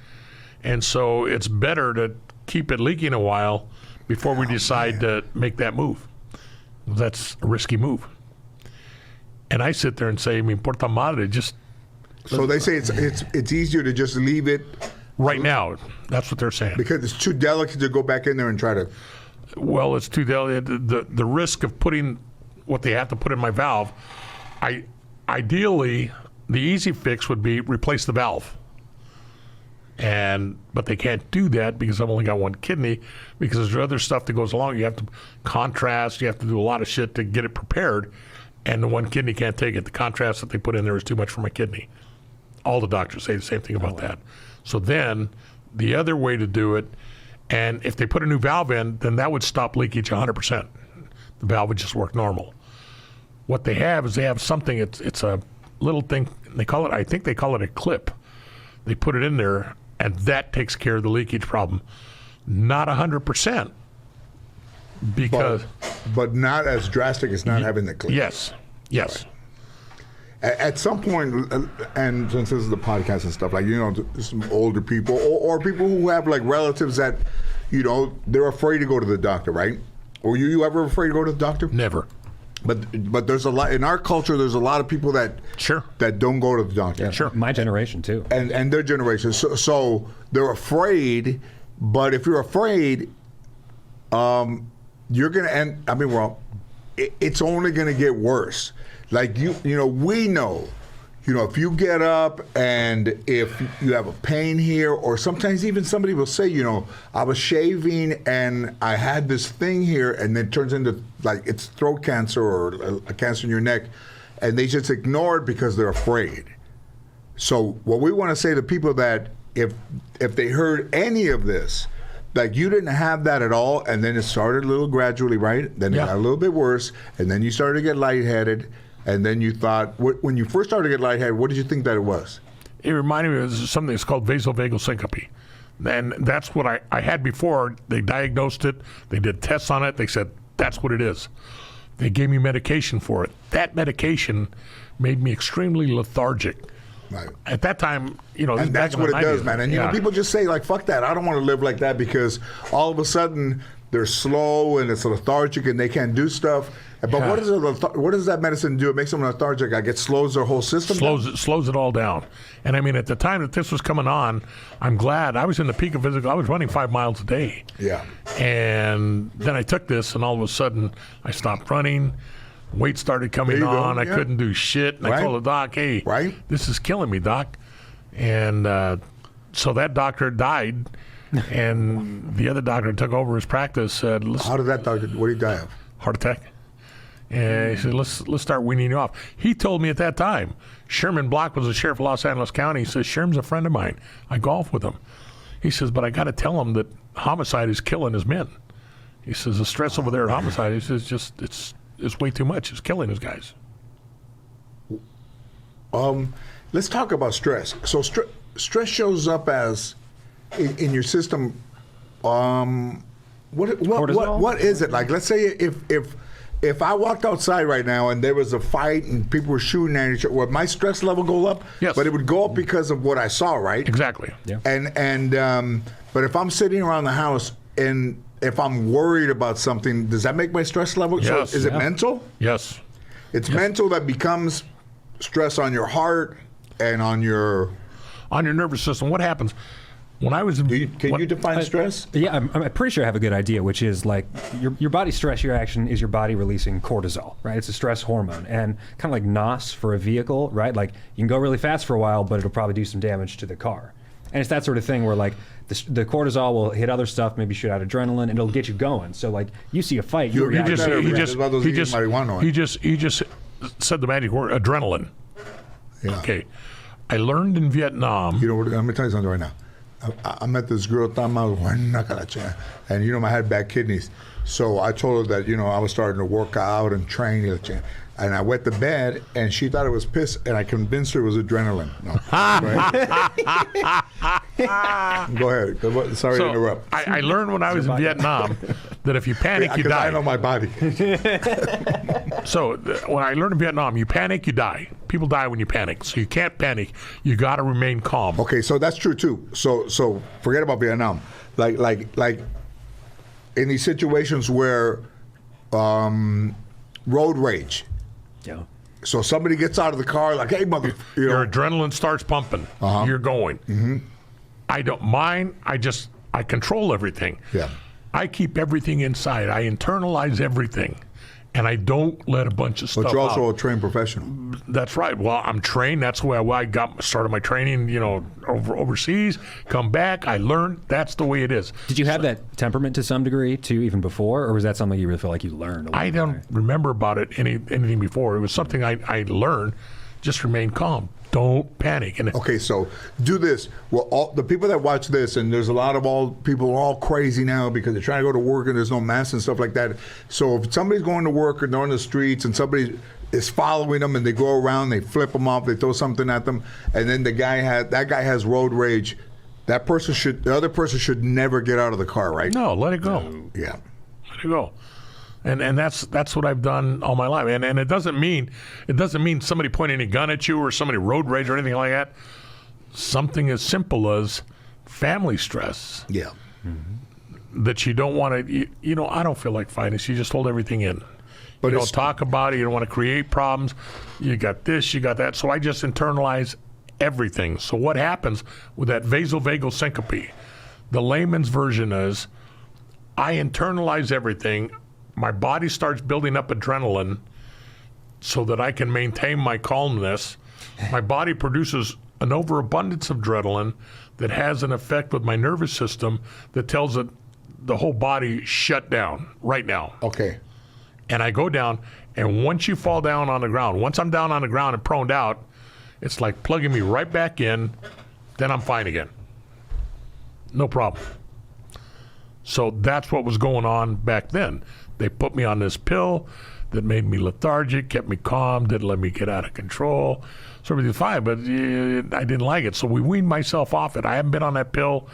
And so it's better to keep it leaking a while before we decide to make that move. That's a risky move. And I sit there and say, me importa madre, just So they say it's easier to just leave it right now. That's what they're saying. because it's too delicate to go back in there and try to. Well, it's too delicate. The risk of putting what they have to put in my valve, ideally, the easy fix would be replace the valve. But they can't do that because I've only got one kidney, because there's other stuff that goes along. You have to contrast, you have to do a lot of shit to get it prepared. and the one kidney can't take it. The contrast that they put in there is too much for my kidney. All the doctors say the same thing about that. So then the other way to do it, and if they put a new valve in, then that would stop leakage 100%. The valve would just work normal. What they have is they have something, it's a little thing, they call it, I think they call it a clip. They put it in there, and that takes care of the leakage problem. Not 100%. Because but not as drastic as not having the clip. Yes. At some point, and since this is the podcast and stuff, like, you know, some older people or people who have like relatives that, you know, they're afraid to go to the doctor, right? Were you ever afraid to go to the doctor? Never. But there's a lot in our culture. There's a lot of people that that don't go to the doctor. Yeah, sure. My generation too. And their generation. So they're afraid. But if you're afraid, you're gonna end. I mean, well, it's only gonna get worse. Like you know, we know. You know, if you get up and if you have a pain here, or sometimes even somebody will say, you know, I was shaving and I had this thing here, and then it turns into like it's throat cancer or a cancer in your neck, and they just ignore it because they're afraid. So what we want to say to people that if they heard any of this, like you didn't have that at all, and then it started a little gradually, right? Then it got a little bit worse, and then you started to get lightheaded. And then you thought, when you first started to get lightheaded, what did you think that it was? It reminded me of something that's called vasovagal syncope. And that's what I had before. They diagnosed it. They did tests on it. They said, that's what it is. They gave me medication for it. That medication made me extremely lethargic. Right. At that time, you know, and that's what it does, man. And you know, people just say like, "Fuck that! I don't want to live like that," because all of a sudden they're slow and it's lethargic and they can't do stuff. But what does that medicine do? It makes them lethargic. Like it slows their whole system. Slows it all down. And I mean, at the time that this was coming on, I'm glad I was in the peak of physical. I was running 5 miles a day. Yeah. And then I took this, and all of a sudden I stopped running. Weight started coming on. I couldn't do shit. And I told the doc, hey, this is killing me, doc. And so that doctor died, and the other doctor took over his practice. Said, how did that doctor, what did he die of? Heart attack. And he said, let's start weaning you off. He told me at that time, Sherman Block was the sheriff of Los Angeles County. He says, Sherman's a friend of mine. I golf with him. He says, but I got to tell him that homicide is killing his men. He says, the stress over there at homicide, he says, it's way too much. It's killing his guys. Let's talk about stress. So stress shows up as in your system. What is it like? Let's say if I walked outside right now and there was a fight and people were shooting at each other, would my stress level go up? Yes. But it would go up because of what I saw, right? Exactly. Yeah. But if I'm sitting around the house and if I'm worried about something, does that make my stress level? Yes. So is it mental? Yes. It's mental that becomes stress on your heart and on your nervous system. What happens when I was? Can you define stress? Yeah, I'm pretty sure I have a good idea, which is like your body stress reaction is your body releasing cortisol, right? It's a stress hormone, and kind of like NOS for a vehicle, right? Like you can go really fast for a while, but it'll probably do some damage to the car. And it's that sort of thing where like the cortisol will hit other stuff, maybe shoot out adrenaline, and it'll get you going. So like you see a fight, he just said the magic word, adrenaline. Yeah. Okay, I learned in Vietnam. You know what? I'm gonna tell you something right now. I met this girl, and you know I had bad kidneys, so I told her that I was starting to work out and train, and I wet the bed, and she thought it was piss, and I convinced her it was adrenaline. No, go ahead. Sorry to interrupt. I learned when I was in Vietnam that if you panic, you die. I know my body. So when I learned in Vietnam, you panic, you die. People die when you panic, so you can't panic. You got to remain calm. Okay, so that's true too. So forget about Vietnam. Like in these situations where road rage. Yeah. So somebody gets out of the car like, hey, mother. Your adrenaline starts pumping. You're going. Mm-hmm. I don't mind. I control everything. Yeah. I keep everything inside. I internalize everything. and I don't let a bunch of stuff But you're also out. a trained professional. That's right. Well, I'm trained. That's why I got started my training. Overseas. Come back. I learned. That's the way it is. Did you have that temperament to some degree too, even before, or was that something you really feel like you learned? I don't remember about it anything before. It was something I learned. Just remain calm. Don't panic. And Okay, so do this. Well, all the people that watch this, and there's a lot of people are all crazy now because they're trying to go to work and there's no masks and stuff like that. So if somebody's going to work or they're on the streets and somebody is following them and they go around, they flip them off, they throw something at them, and then that guy has road rage. The other person should never get out of the car, right? no, let it go. Yeah. Let it go. And that's what I've done all my life. And it doesn't mean somebody pointing a gun at you or somebody road rage or anything like that. Something as simple as family stress Yeah. that you don't want to. I don't feel like fighting. So you just hold everything in. But You don't it's- talk about it. You don't want to create problems. You got this. You got that. So I just internalize everything. So what happens with that vasovagal syncope? The layman's version is I internalize everything. My body starts building up adrenaline so that I can maintain my calmness. My body produces an overabundance of adrenaline that has an effect with my nervous system that tells it the whole body shut down right now. Okay. And I go down, and once you fall down on the ground, once I'm down on the ground and proned out, it's like plugging me right back in, then I'm fine again. No problem. So that's what was going on back then. They put me on this pill that made me lethargic, kept me calm, didn't let me get out of control. So everything's fine, but I didn't like it. So we weaned myself off it. I haven't been on that pill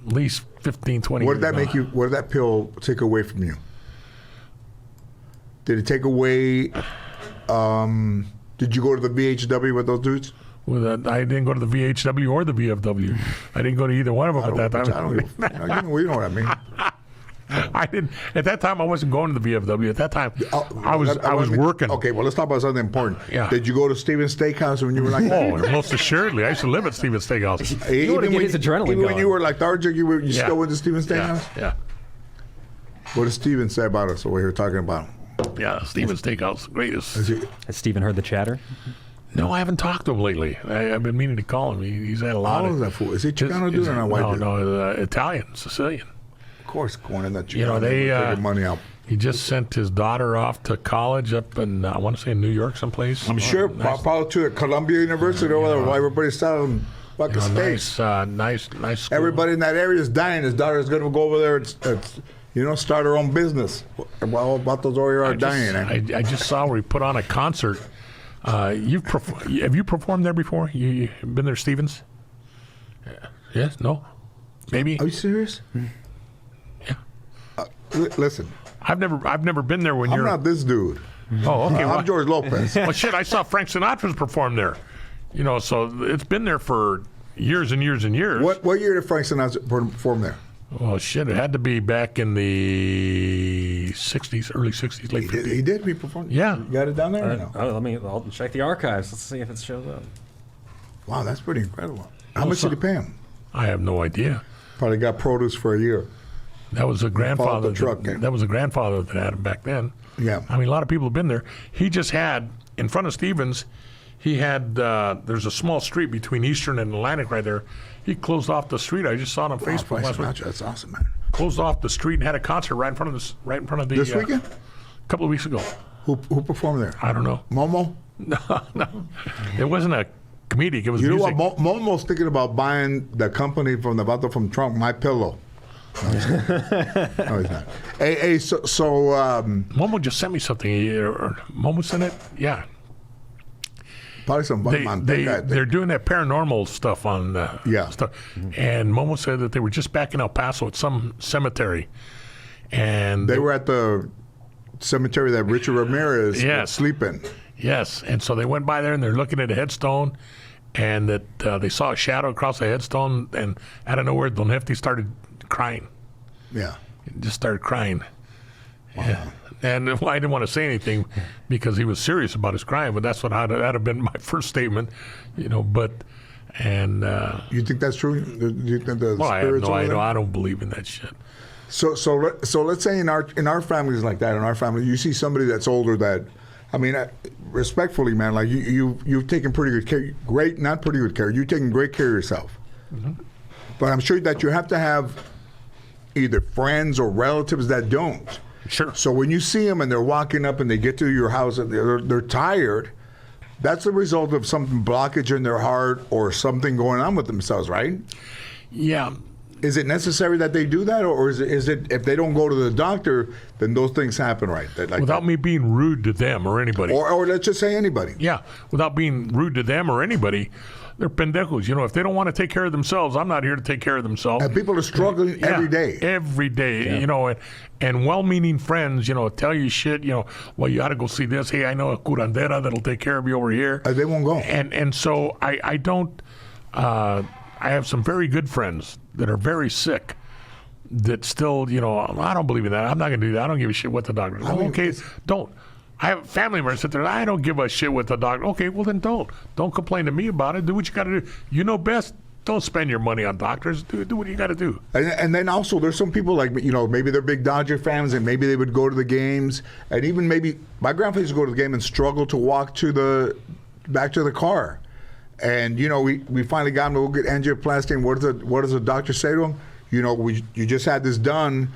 at least 15, 20 What years did that now. make you? What did that pill take away from you? Did it take away? Did you go to the VHW with those dudes? I didn't go to the VHW or the VFW. I didn't go to either one of them at that I time. don't. You know what I mean. I didn't. At that time, I wasn't going to the VFW. At that time, I was working. Okay, well, let's talk about something important. Yeah. Did you go to Steven's Steakhouse when you were like? Oh, most assuredly. I used to live at Steven's Steakhouse. Even wanna get when his adrenaline even when going. you were lethargic, you Yeah. still went to Steven's Steakhouse. Yeah, What does Steven say about us? What we're talking about? yeah. Steven's Steakhouse, greatest. Has Stephen heard the chatter? No, I haven't talked to him lately. I've been meaning to call him. He's had a lot How of. old is that fool? Is he Chicano dude or not white dude? No, Italian, Sicilian. Of course, going in that Chicano. You know, they taking money out. He just sent his daughter off to college up in I want to say in New York someplace. I'm sure nice, probably to Columbia University over there, while everybody's selling fucking steaks. nice school. Everybody in that area is dying. His daughter's going to go over there and start her own business. Well, about those over are dying. I just saw where he put on a concert. Have you performed there before? You been there, Stevens? Yes? No? Maybe? Are you serious? Yeah. Listen, I've never been there when I'm you're. not this dude. Oh, okay. I'm George Lopez. Well, shit, I saw Frank Sinatra's perform there. So it's been there for years and years and years. What year did Frank Sinatra perform there? Well, shit, it had to be back in the 60s, early 60s, late 50s. He did. He performed. Yeah. You got it down there or no? I'll check the archives. Let's see if it shows up. Wow, that's pretty incredible. How much did he pay him? I have no idea. Probably got produce for a year. That was a grandfather. the truck, that was a grandfather that had him back then. Yeah. I mean, a lot of people have been there. He just had, in front of Stevens, he had, there's a small street between Eastern and Atlantic right there. He closed off the street. I just saw it on Wow, Facebook Frank last week. Sinatra, that's awesome, man. Closed off the street and had a concert right in front of the. This weekend? A couple of weeks ago. Who performed there? I don't know. Momo? No. It wasn't a comedic. It was You know music. what? Momo's thinking about buying the company from Trump, My Pillow. No, he's not. Hey, so Momo just sent me something. Or Momo sent it? Yeah. probably some They're doing that paranormal stuff on Yeah. stuff. And Momo said that they were just back in El Paso at some cemetery. And They were at the cemetery that Richard Ramirez Yes. would sleep in. Yes, and so they went by there and they're looking at a headstone, and that they saw a shadow across the headstone, and out of nowhere, Don Hefty started crying. Yeah. He just started crying. Yeah. And well, I didn't want to say anything because he was serious about his crying, but that's what that'd have been my first statement, But You think that's true? Do you think the well, I have spirits no over idea. there? I don't believe in that shit. So let's say in our families like that, in our family, you see somebody that's older that, I mean, respectfully, man, like you've taken pretty good care, not pretty good care, you've taken great care of yourself. But I'm sure that you have to have either friends or relatives that don't. Sure. So when you see them and they're walking up and they get to your house and they're tired, that's the result of some blockage in their heart or something going on with themselves, right? Yeah. Is it necessary that they do that, or is it if they don't go to the doctor, then those things happen, right? Without me being rude to them or anybody. Or let's just say anybody. Yeah, without being rude to them or anybody, they're pendejos. You know, if they don't want to take care of themselves, I'm not here to take care of themselves. And people are struggling every day. Every day, you know, and well-meaning friends, you know, tell you shit, you know, well, you ought to go see this. Hey, I know a curandera that'll take care of you over here. They won't go. And so I don't, I have some very good friends that are very sick that still, you know, I don't believe in that. I'm not going to do that. I don't give a shit what the doctor says. Okay, don't. I have family members sit there, I don't give a shit what the doctor. Okay, well then don't. Don't complain to me about it. Do what you got to do. You know best. Don't spend your money on doctors. Do what you got to do. And then also there's some people like, you know, maybe they're big Dodger fans and maybe they would go to the games. And even maybe my grandpa used to go to the game and struggle to walk back to the car. And, you know, we finally got him to go get angioplasty. And what does the doctor say to him? You know, you just had this done.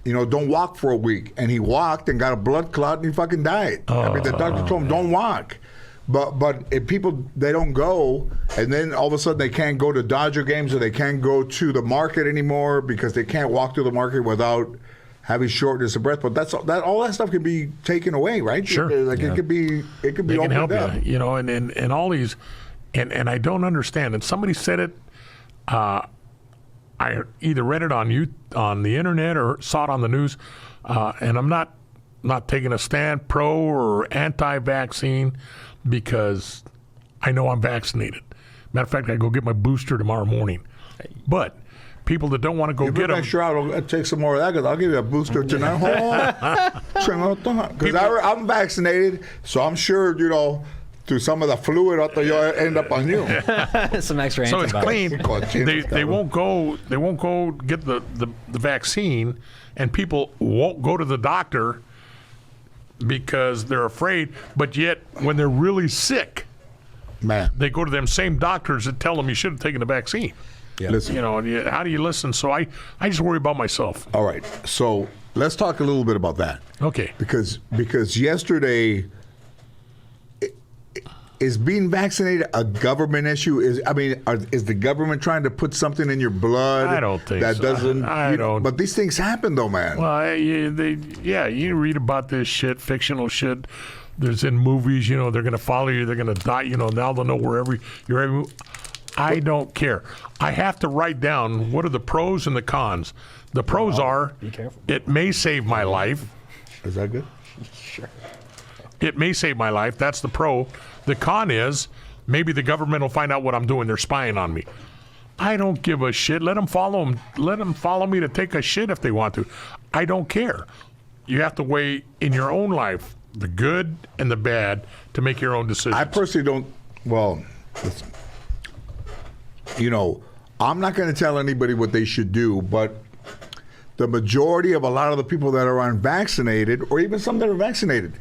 You know, don't walk for a week. And he walked and got a blood clot and he fucking died. I mean, the doctor told him, don't walk. But if people, they don't go, and then all of a sudden they can't go to Dodger games or they can't go to the market anymore because they can't walk through the market without having shortness of breath. But all that stuff can be taken away, right? Sure. Like it could be They can opened help up. you know, and all these, and I don't understand. And somebody said it. I either read it on the internet or saw it on the news, and I'm not taking a stand pro or anti-vaccine because I know I'm vaccinated. Matter of fact, I go get my booster tomorrow morning. But people that don't want to go get them, Sure, I'll take some more of that because I'll give you a booster tonight. Because I'm vaccinated, so I'm sure, you know, through some of the fluid, you'll end up on you. Some extra so it's antibiotics. clean. They won't go get the vaccine, and people won't go to the doctor because they're afraid. But yet, when they're really sick, Man, they go to them same doctors that tell them you should have taken the vaccine. Yeah. listen. You know, how do you listen? So I just worry about myself. All right, so let's talk a little bit about that. Okay. Because yesterday, is being vaccinated a government issue? Is the government trying to put something in your blood? I don't think that so. doesn't. I don't. But these things happen, though, man. Well, you read about this shit, fictional shit. There's in movies, you know, they're going to follow you, they're going to die, you know, now they'll know wherever you're. I don't care. I have to write down what are the pros and the cons. The pros are, be careful. it may save my life. Is that good? It may save my life. That's the pro. The con is maybe the government will find out what I'm doing. They're spying on me. I don't give a shit. Let them follow them. Let them follow me to take a shit if they want to. I don't care. You have to weigh in your own life the good and the bad to make your own decisions. I personally don't. Well, listen, you know, I'm not going to tell anybody what they should do, but the majority of a lot of the people that are unvaccinated, or even some that are vaccinated,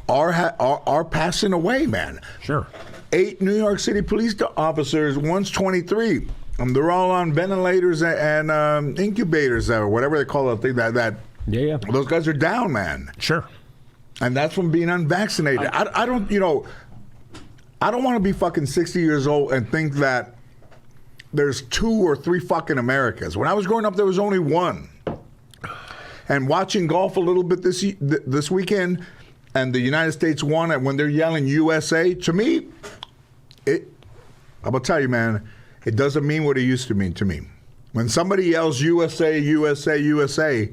are passing away, man. Sure. 8 New York City police officers, one's 23. They're all on ventilators and incubators or whatever they call it. That Yeah. those guys are down, man. Sure. And that's from being unvaccinated. I don't, you know, I don't want to be fucking 60 years old and think that there's 2 or 3 fucking Americas. When I was growing up, there was only one. And watching golf a little bit this weekend, and the United States won, and when they're yelling USA, to me, I'm gonna tell you, man, it doesn't mean what it used to mean to me. When somebody yells USA, USA, USA,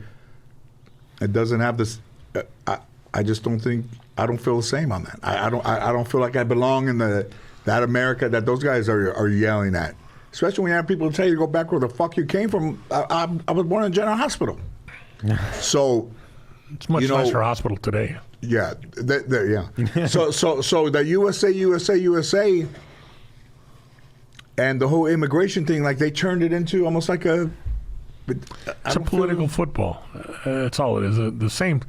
it doesn't have this. I just don't think. I don't feel the same on that. I don't feel like I belong in that America that those guys are yelling at. Especially when you have people tell you to go back where the fuck you came from. I was born in General Hospital, so It's much nicer hospital today. yeah, yeah. So the USA, and the whole immigration thing, like they turned it into almost like a But It's a political football. That's all it is. The same.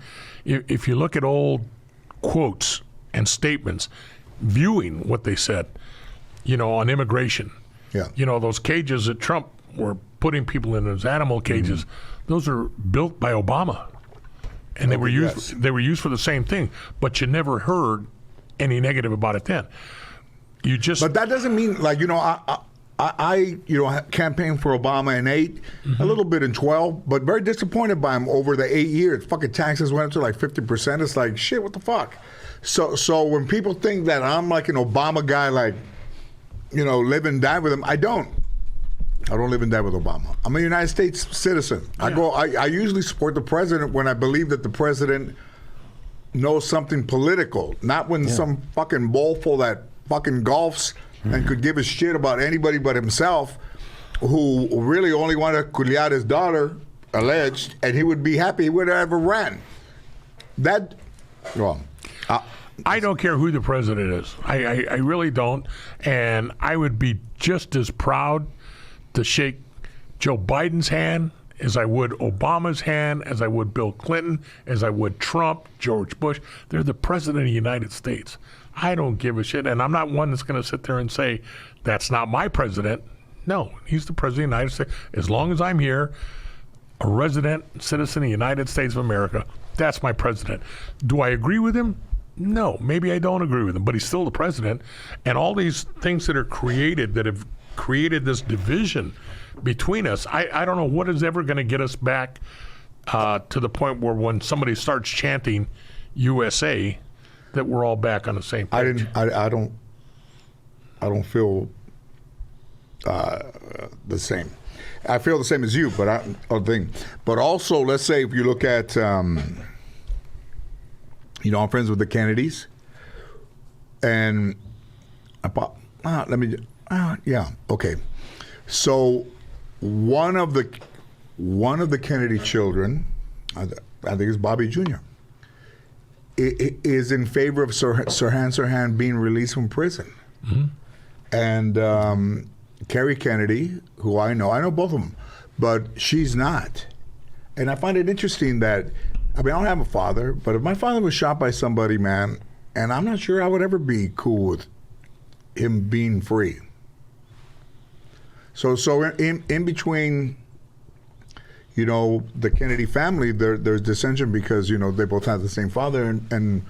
If you look at old quotes and statements, viewing what they said, on immigration. Yeah. Those cages that Trump were putting people in, those animal cages, those are built by Obama, and they were used. Yes. They were used for the same thing. But you never heard any negative about it then. You just. But that doesn't mean I campaigned for Obama in 8, a little bit in 12, but very disappointed by him over the 8 years. Fucking taxes went up to like 50%. It's like, shit, what the fuck? So when people think that I'm like an Obama guy, like, live and die with him, I don't live and die with Obama. I'm a United States citizen. Yeah. I usually support the president when I believe that the president knows something political, not when some fucking bullful that fucking golfs and could give a shit about anybody but himself, who really only wanted to culiar his daughter, alleged, and he would be happy he would have ever ran. That, well, I don't care who the president is. I really don't. And I would be just as proud to shake Joe Biden's hand as I would Obama's hand, as I would Bill Clinton, as I would Trump, George Bush. They're the president of the United States. I don't give a shit. And I'm not one that's going to sit there and say, that's not my president. No, he's the president of the United States. As long as I'm here, a resident, citizen of the United States of America, that's my president. Do I agree with him? No, maybe I don't agree with him, but he's still the president. And all these things that are created that have created this division between us, I don't know what is ever going to get us back to the point where when somebody starts chanting USA, that we're all back on the same page. I don't feel the same. I feel the same as you, but But also, let's say if you look at, I'm friends with the Kennedys, and okay. So one of the Kennedy children, I think it's Bobby Jr., is in favor of Sirhan being released from prison. Mm-hmm. And Kerry Kennedy, who I know both of them, but she's not. And I find it interesting that, I don't have a father, but if my father was shot by somebody, man, and I'm not sure I would ever be cool with him being free. So in between, the Kennedy family, there's dissension because, they both have the same father, and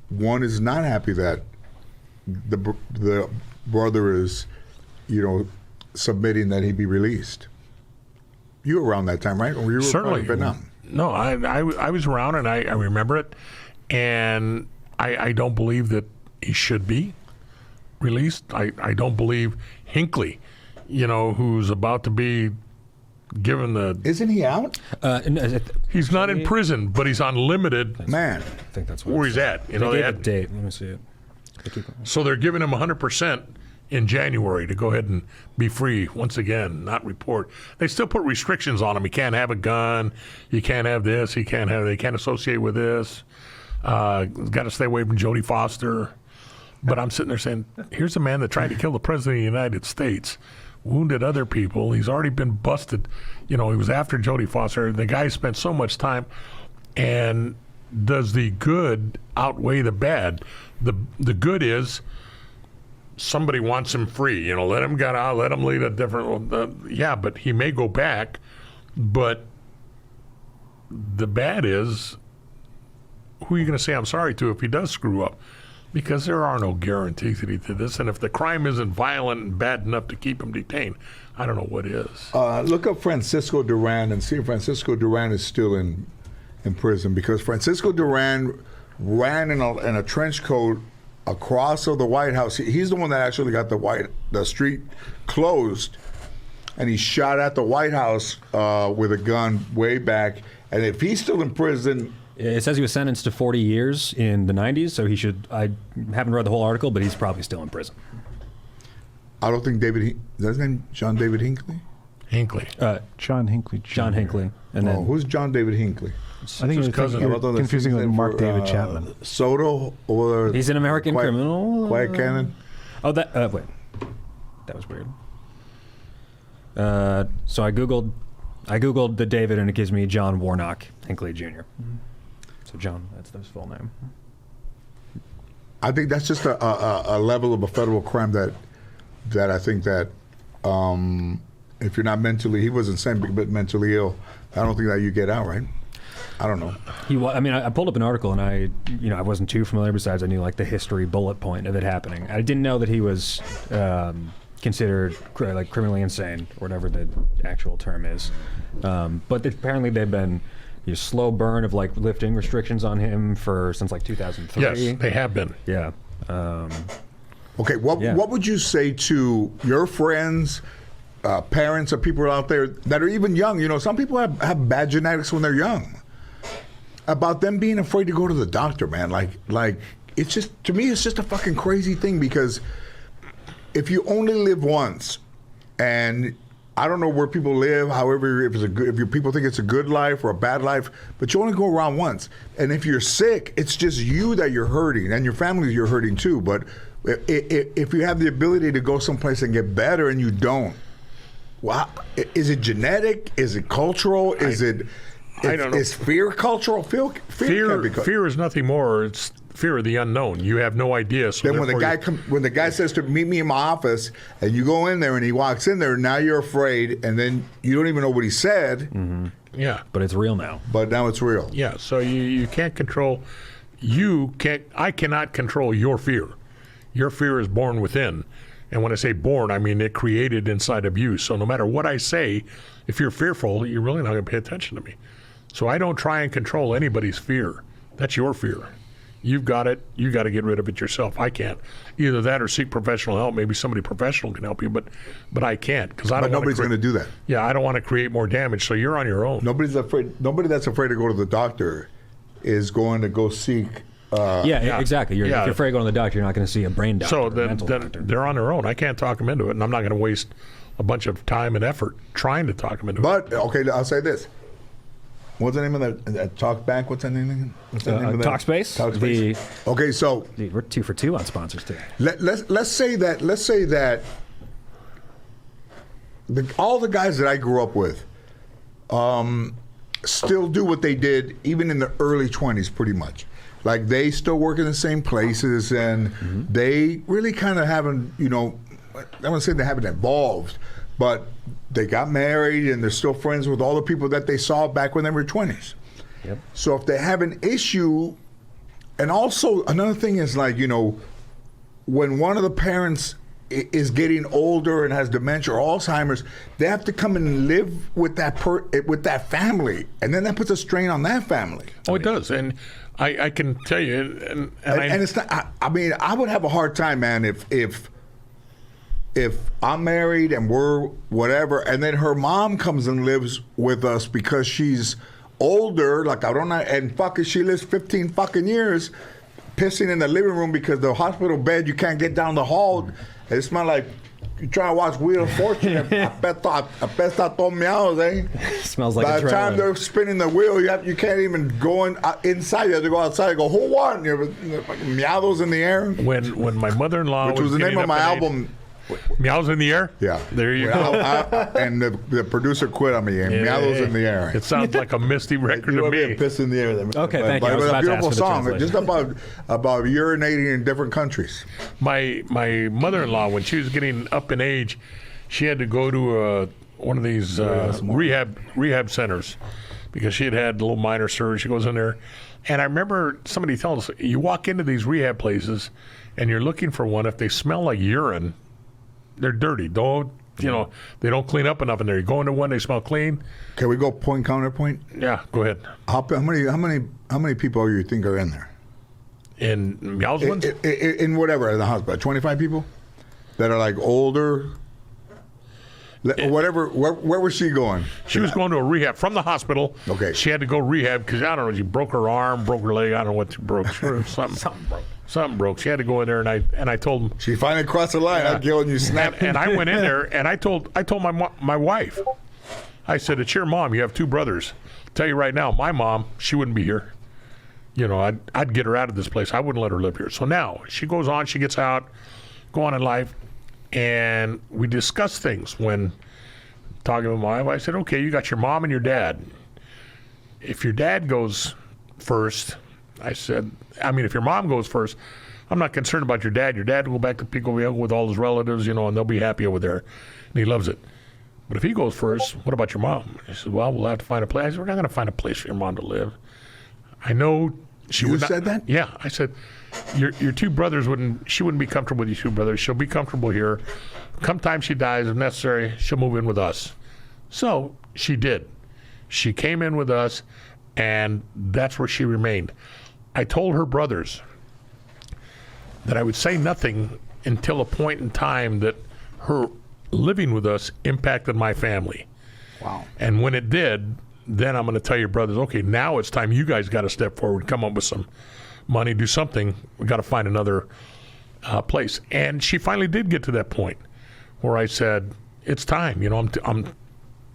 one is not happy that the brother is, submitting that he be released. You were around that time, right? Or you were Certainly. in Vietnam? No, I was around, and I remember it, and I don't believe that he should be released. I don't believe Hinckley, who's about to be given the... Isn't he out? He's not in prison, but he's on limited. Man. I think that's what Where he's at. They gave a date. Let me see it. So they're giving him 100% in January to go ahead and be free once again, not report. They still put restrictions on him. He can't have a gun. You can't have this. They can't associate with this. Got to stay away from Jodie Foster. But I'm sitting there saying, here's a man that tried to kill the president of the United States, wounded other people. He's already been busted. He was after Jodie Foster. The guy spent so much time. And does the good outweigh the bad? The good is somebody wants him free. Let him get out, let him lead a different... but he may go back. But the bad is, who are you going to say I'm sorry to if he does screw up? Because there are no guarantees that he did this. And if the crime isn't violent and bad enough to keep him detained, I don't know what is. Look up Francisco Duran and see if Francisco Duran is still in prison, because Francisco Duran ran in a trench coat across of the White House. He's the one that actually got the street closed, and he shot at the White House with a gun way back. And if he's still in prison... It says he was sentenced to 40 years in the 90s, so he should... I haven't read the whole article, but he's probably still in prison. I don't think is that his name John David Hinckley? Hinckley. John Hinckley Jr. John Hinckley. And then who's John David Hinckley? I think you're confusing with Mark David Chapman. Soto? Or he's an American criminal. Quiet Cannon? Oh, wait. That was weird. So I Googled I Googled the David, and it gives me John Warnock Hinckley Jr. So John, that's his full name. I think that's just a level of a federal crime that I think that if you're not mentally, he wasn't insane, but mentally ill, I don't think that you get out, right? I don't know. I pulled up an article, and I wasn't too familiar. Besides, I knew like the history bullet point of it happening. I didn't know that he was considered like criminally insane, or whatever the actual term is. But apparently, they've been slow burn of like lifting restrictions on him since like 2003. Yes, they have been. Yeah. Okay, what would you say to your friends, parents, or people out there that are even young? Some people have bad genetics when they're young. About them being afraid to go to the doctor, man. Like it's just, to me, it's just a fucking crazy thing, because if you only live once, and I don't know where people live, however, if your people think it's a good life or a bad life, but you only go around once. And if you're sick, it's just you that you're hurting, and your family you're hurting too. But if you have the ability to go someplace and get better and you don't, wow, is it genetic? Is it cultural? I don't know. Is fear cultural? Fear is nothing more. It's fear of the unknown. You have no idea. So then when the guy says to meet me in my office, and you go in there and he walks in there, now you're afraid, and then you don't even know what he said. Mm-hmm. Yeah, but it's real now. But now it's real. Yeah. So you can't control. I cannot control your fear. Your fear is born within. And when I say born, I mean it created inside of you. So no matter what I say, if you're fearful, you're really not going to pay attention to me. So I don't try and control anybody's fear. That's your fear. You've got it. You got to get rid of it yourself. I can't. Either that or seek professional help. Maybe somebody professional can help you, but I can't, because I don't. But nobody's going to do that. Yeah, I don't want to create more damage. So you're on your own. Nobody that's afraid to go to the doctor is going to go seek. Exactly. If you're afraid of going to the doctor, you're not going to see a brain doctor. So then they're on their own. I can't talk them into it, and I'm not going to waste a bunch of time and effort trying to talk them into it. But okay, I'll say this. What's the name of that talk bank? What's the name again? Talkspace. Talkspace. Okay, so dude, we're 2 for 2 on sponsors today. Let's say that all the guys that I grew up with still do what they did even in the early 20s, pretty much. Like they still work in the same places, and they really kind of haven't, I don't want to say they haven't evolved, but they got married and they're still friends with all the people that they saw back when they were 20s. Yep. So if they have an issue, and also another thing is like, when one of the parents is getting older and has dementia or Alzheimer's, they have to come and live with with that family, and then that puts a strain on that family. Oh, it does, and I can tell you, and it's not. I mean, I would have a hard time, man, if I'm married and we're whatever, and then her mom comes and lives with us because she's older, like I don't know, and fucking she lives 15 fucking years, pissing in the living room because the hospital bed you can't get down the hall. It smells like you trying to watch Wheel of Fortune. Apesta todo meados, eh? Smells like By a the time trailer. they're spinning the wheel, you can't even go inside. You have to go outside and go, who won? You're meados in the air. When my mother-in-law Which was the name of my album. Meows in the Air? Yeah. There you go. And the producer quit on me. And Meados in the Air. It sounds like a misty record to me. Piss in the air. Okay, thank you. But I it was was a about to beautiful ask for the song, translation. just about urinating in different countries. My mother-in-law, when she was getting up in age, she had to go to one of these rehab centers because she had a little minor surgery. She goes in there, and I remember somebody telling us, you walk into these rehab places, and you're looking for one. If they smell like urine, they're dirty. They don't clean up enough in there. You go into one, they smell clean. Can we go point counterpoint? Yeah, go ahead. How many people you think are in there? In Meow's ones? In whatever, in the hospital, 25 people that are like older. Whatever. Where was she going? She was going to a rehab from the hospital. Okay. She had to go rehab because I don't know. She broke her arm, broke her leg. I don't know what she broke. Something broke. Something broke. She had to go in there, and I told him. She finally crossed the line. Yeah. I Gil, and you snapped. And I went in there, and I told my wife. I said, "It's your mom. You have 2 brothers. I'll tell you right now, my mom, she wouldn't be here. I'd get her out of this place. I wouldn't let her live here. So now she goes on. She gets out, go on in life, and we discuss things when talking to my wife. I said, okay, you got your mom and your dad. If your dad goes first, if your mom goes first, I'm not concerned about your dad. Your dad will go back to Pico Viejo with all his relatives, and they'll be happy over there. And he loves it. But if he goes first, what about your mom? He said, well, we'll have to find a place. I said, we're not going to find a place for your mom to live. I know she You would not. said that? Yeah. I said, your two brothers she wouldn't be comfortable with your two brothers. She'll be comfortable here. Come time she dies, if necessary, she'll move in with us. So she did. She came in with us, and that's where she remained. I told her brothers that I would say nothing until a point in time that her living with us impacted my family. Wow. And when it did, then I'm going to tell your brothers, okay, now it's time you guys got to step forward, come up with some money, do something. We got to find another place. And she finally did get to that point where I said, it's time. I'm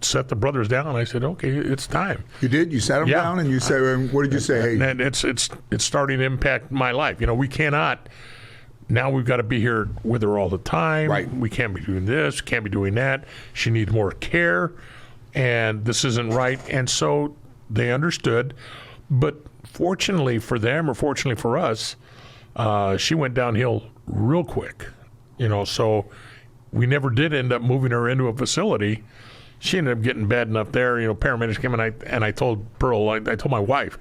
set the brothers down. I said, okay, it's time. You did? You sat them Yeah. down and you said, what did you say? Hey, And it's starting to impact my life. We cannot. Now we've got to be here with her all the time. Right. We can't be doing this. Can't be doing that. She needs more care, and this isn't right. And so they understood. But fortunately for them, or fortunately for us, she went downhill real quick. So we never did end up moving her into a facility. She ended up getting bad enough there. Paramedics came and I told Pearl, I told my wife,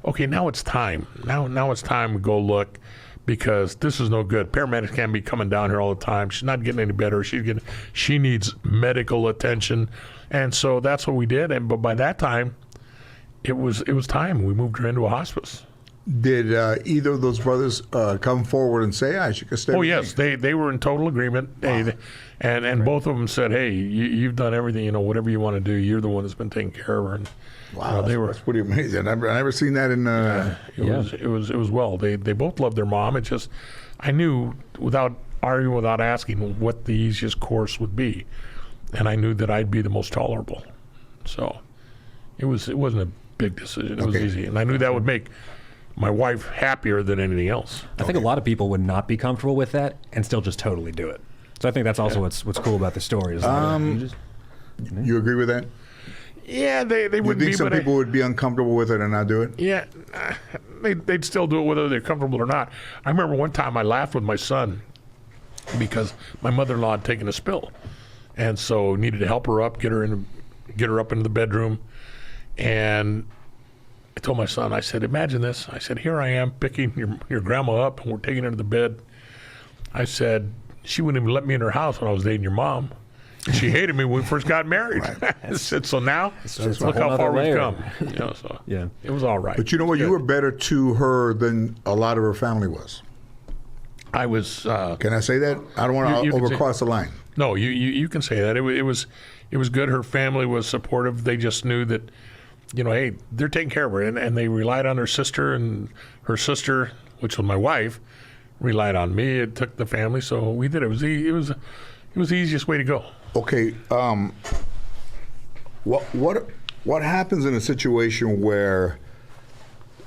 okay, now it's time. Now it's time we go look, because this is no good. Paramedics can't be coming down here all the time. She's not getting any better. She needs medical attention, and so that's what we did. But by that time, it was time. We moved her into a hospice. did either of those brothers come forward and say, she could stay Oh, with yes. me? They were in total agreement. Wow. And both of them said, hey, you've done everything, whatever you want to do. You're the one that's been taking care of her. And, Wow, they were. that's pretty amazing. I've never seen that in. It was well. They both loved their mom. It just, I knew without arguing, without asking, what the easiest course would be, and I knew that I'd be the most tolerable. So, it wasn't a big decision. It was easy, and I knew that would make my wife happier than anything else. I think a lot of people would not be comfortable with that and still just totally do it. So I think that's also what's cool about the story. Is You agree with that? Yeah, they You wouldn't think be. some but people would be uncomfortable with it and not do it? Yeah, they'd still do it whether they're comfortable or not. I remember one time I laughed with my son because my mother-in-law had taken a spill, and so needed to help her up, get her up into the bedroom, and I told my son, I said, imagine this. I said, here I am picking your grandma up, and we're taking her to the bed. I said, she wouldn't even let me in her house when I was dating your mom. She hated me when we first got married. I said, so now, look how far we've come. So Yeah. it was all right. But you know what? You were better to her than a lot of her family was. I was. Can I say that? I don't want You to can say- overcross the line. No, you can say that. It was good. Her family was supportive. They just knew that, hey, they're taking care of her, and they relied on her sister, and her sister, which was my wife, relied on me. It took the family, so we did it. It was the easiest way to go. Okay. What happens in a situation where,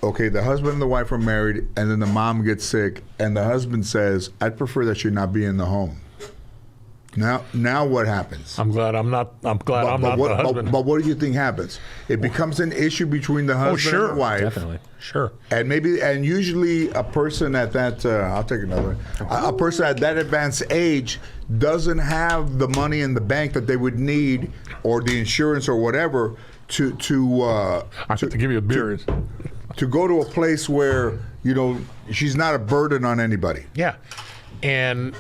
okay, the husband and the wife are married, and then the mom gets sick, and the husband says, "I'd prefer that you not be in the home." Now what happens? I'm glad I'm not the husband. But what do you think happens? It becomes an issue between the husband and the wife. Definitely. Sure. And usually a person at that I'll take another. A person at that advanced age doesn't have the money in the bank that they would need, or the insurance or whatever, I have to give you a beer. to go to a place where she's not a burden on anybody. Yeah, and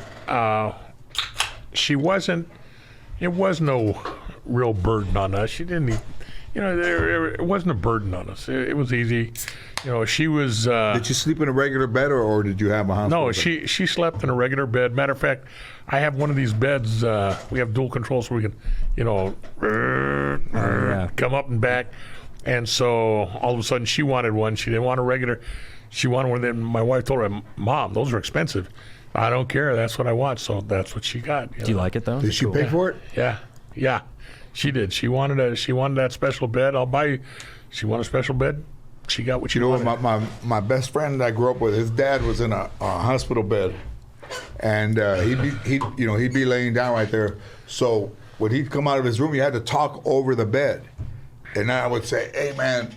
she wasn't. It was no real burden on us. She didn't. It wasn't a burden on us. It was easy. She was. Did you sleep in a regular bed, or did you have a hospital No, bed? she slept in a regular bed. Matter of fact, I have one of these beds. We have dual controls so we can, come up and back. And so all of a sudden she wanted one. She didn't want a regular. She wanted one. Then my wife told her, "Mom, those are expensive." I don't care. That's what I want. So that's what she got. Do you like it though? Did she pay for it? Yeah, she did. She wanted that special bed. I'll buy you. She wanted a special bed. She got what she wanted. My best friend that I grew up with, his dad was in a hospital bed, and he'd be laying down right there. So when he'd come out of his room, you had to talk over the bed. And then I would say, hey, man,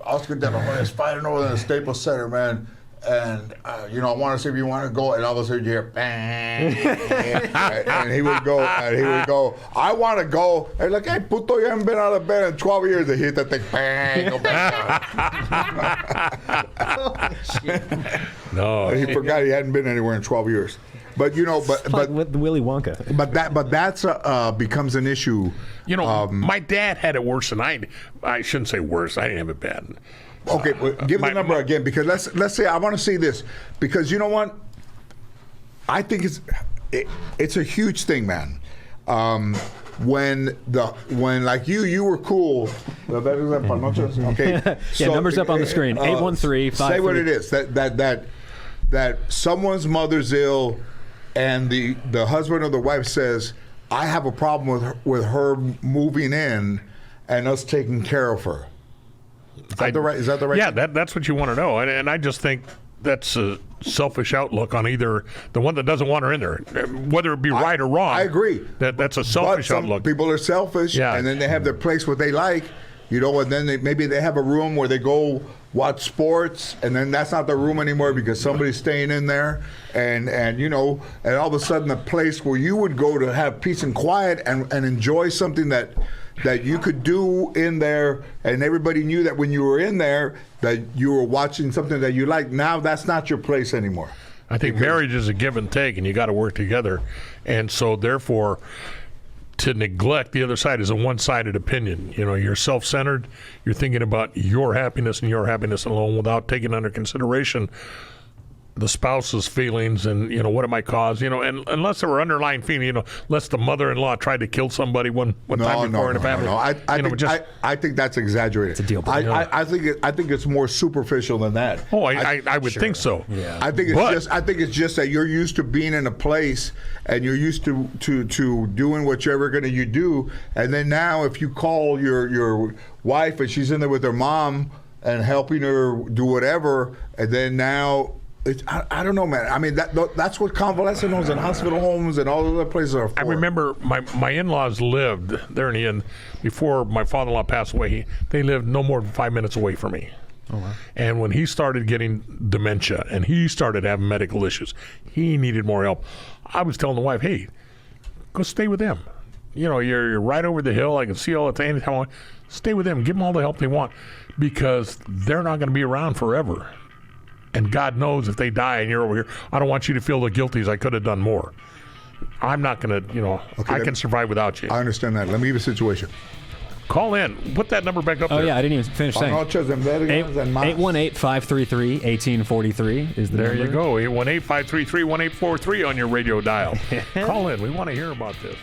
Oscar De La Hoya is fighting over in the Staples Center, man. And, I want to see if you want to go. And all of a sudden you hear, bang. and he would go, I want to go. And like, hey, puto, you haven't been out of bed in 12 years. And he hit that thing, bang, go back down. No. And he forgot he hadn't been anywhere in 12 years. But, but with Willy Wonka. But that's becomes an issue. My dad had it worse than I shouldn't say worse. I didn't have it bad. Okay, well, give the number again, because let's say I want to see this, because you know what, I think it's a huge thing, man. When like you were cool. Okay. Yeah, numbers up on the screen. 813-533. Say what it is. That someone's mother's ill, and the husband or the wife says, I have a problem with her moving in and us taking care of her. Is that the right? Yeah, that's what you want to know, and I just think that's a selfish outlook on either the one that doesn't want her in there, whether it be right or wrong. I agree. That's a selfish outlook. People are selfish, and then they have their place what they like, and then maybe they have a room where they go watch sports, and then that's not the room anymore because somebody's staying in there, and all of a sudden the place where you would go to have peace and quiet and enjoy something that you could do in there, and everybody knew that when you were in there that you were watching something that you liked. Now that's not your place anymore. I think marriage is a give and take, and you got to work together, and so therefore to neglect the other side is a one-sided opinion. You're self-centered. You're thinking about your happiness and your happiness alone without taking under consideration the spouse's feelings and what it might cause, and unless there were underlying feeling, unless the mother-in-law tried to kill somebody one time before in a family. I think that's exaggerated. It's a deal. I think it's more superficial than that. Oh, I would think so. Yeah. I think it's just that you're used to being in a place and you're used to doing whatever you do, and then now if you call your wife and she's in there with her mom and helping her do whatever, and then now. I don't know, man. I mean, that's what convalescent homes and hospital homes and all other places are for. I remember my in-laws lived there in the end before my father-in-law passed away. They lived no more than 5 minutes away from me. Oh, wow. And when he started getting dementia and he started having medical issues, he needed more help. I was telling the wife, hey, go stay with them. You're right over the hill. I can see all the things. Stay with them. Give them all the help they want, because they're not going to be around forever. And God knows if they die and you're over here, I don't want you to feel the guilty as I could have done more. I'm not going to, I can survive without you. I understand that. Let me give you a situation. Call in. Put that number back up there. Oh, yeah, I didn't even finish saying. 818-533-1843 is the number. There you go. 818-533-1843 on your radio dial. Call in. We want to hear about this.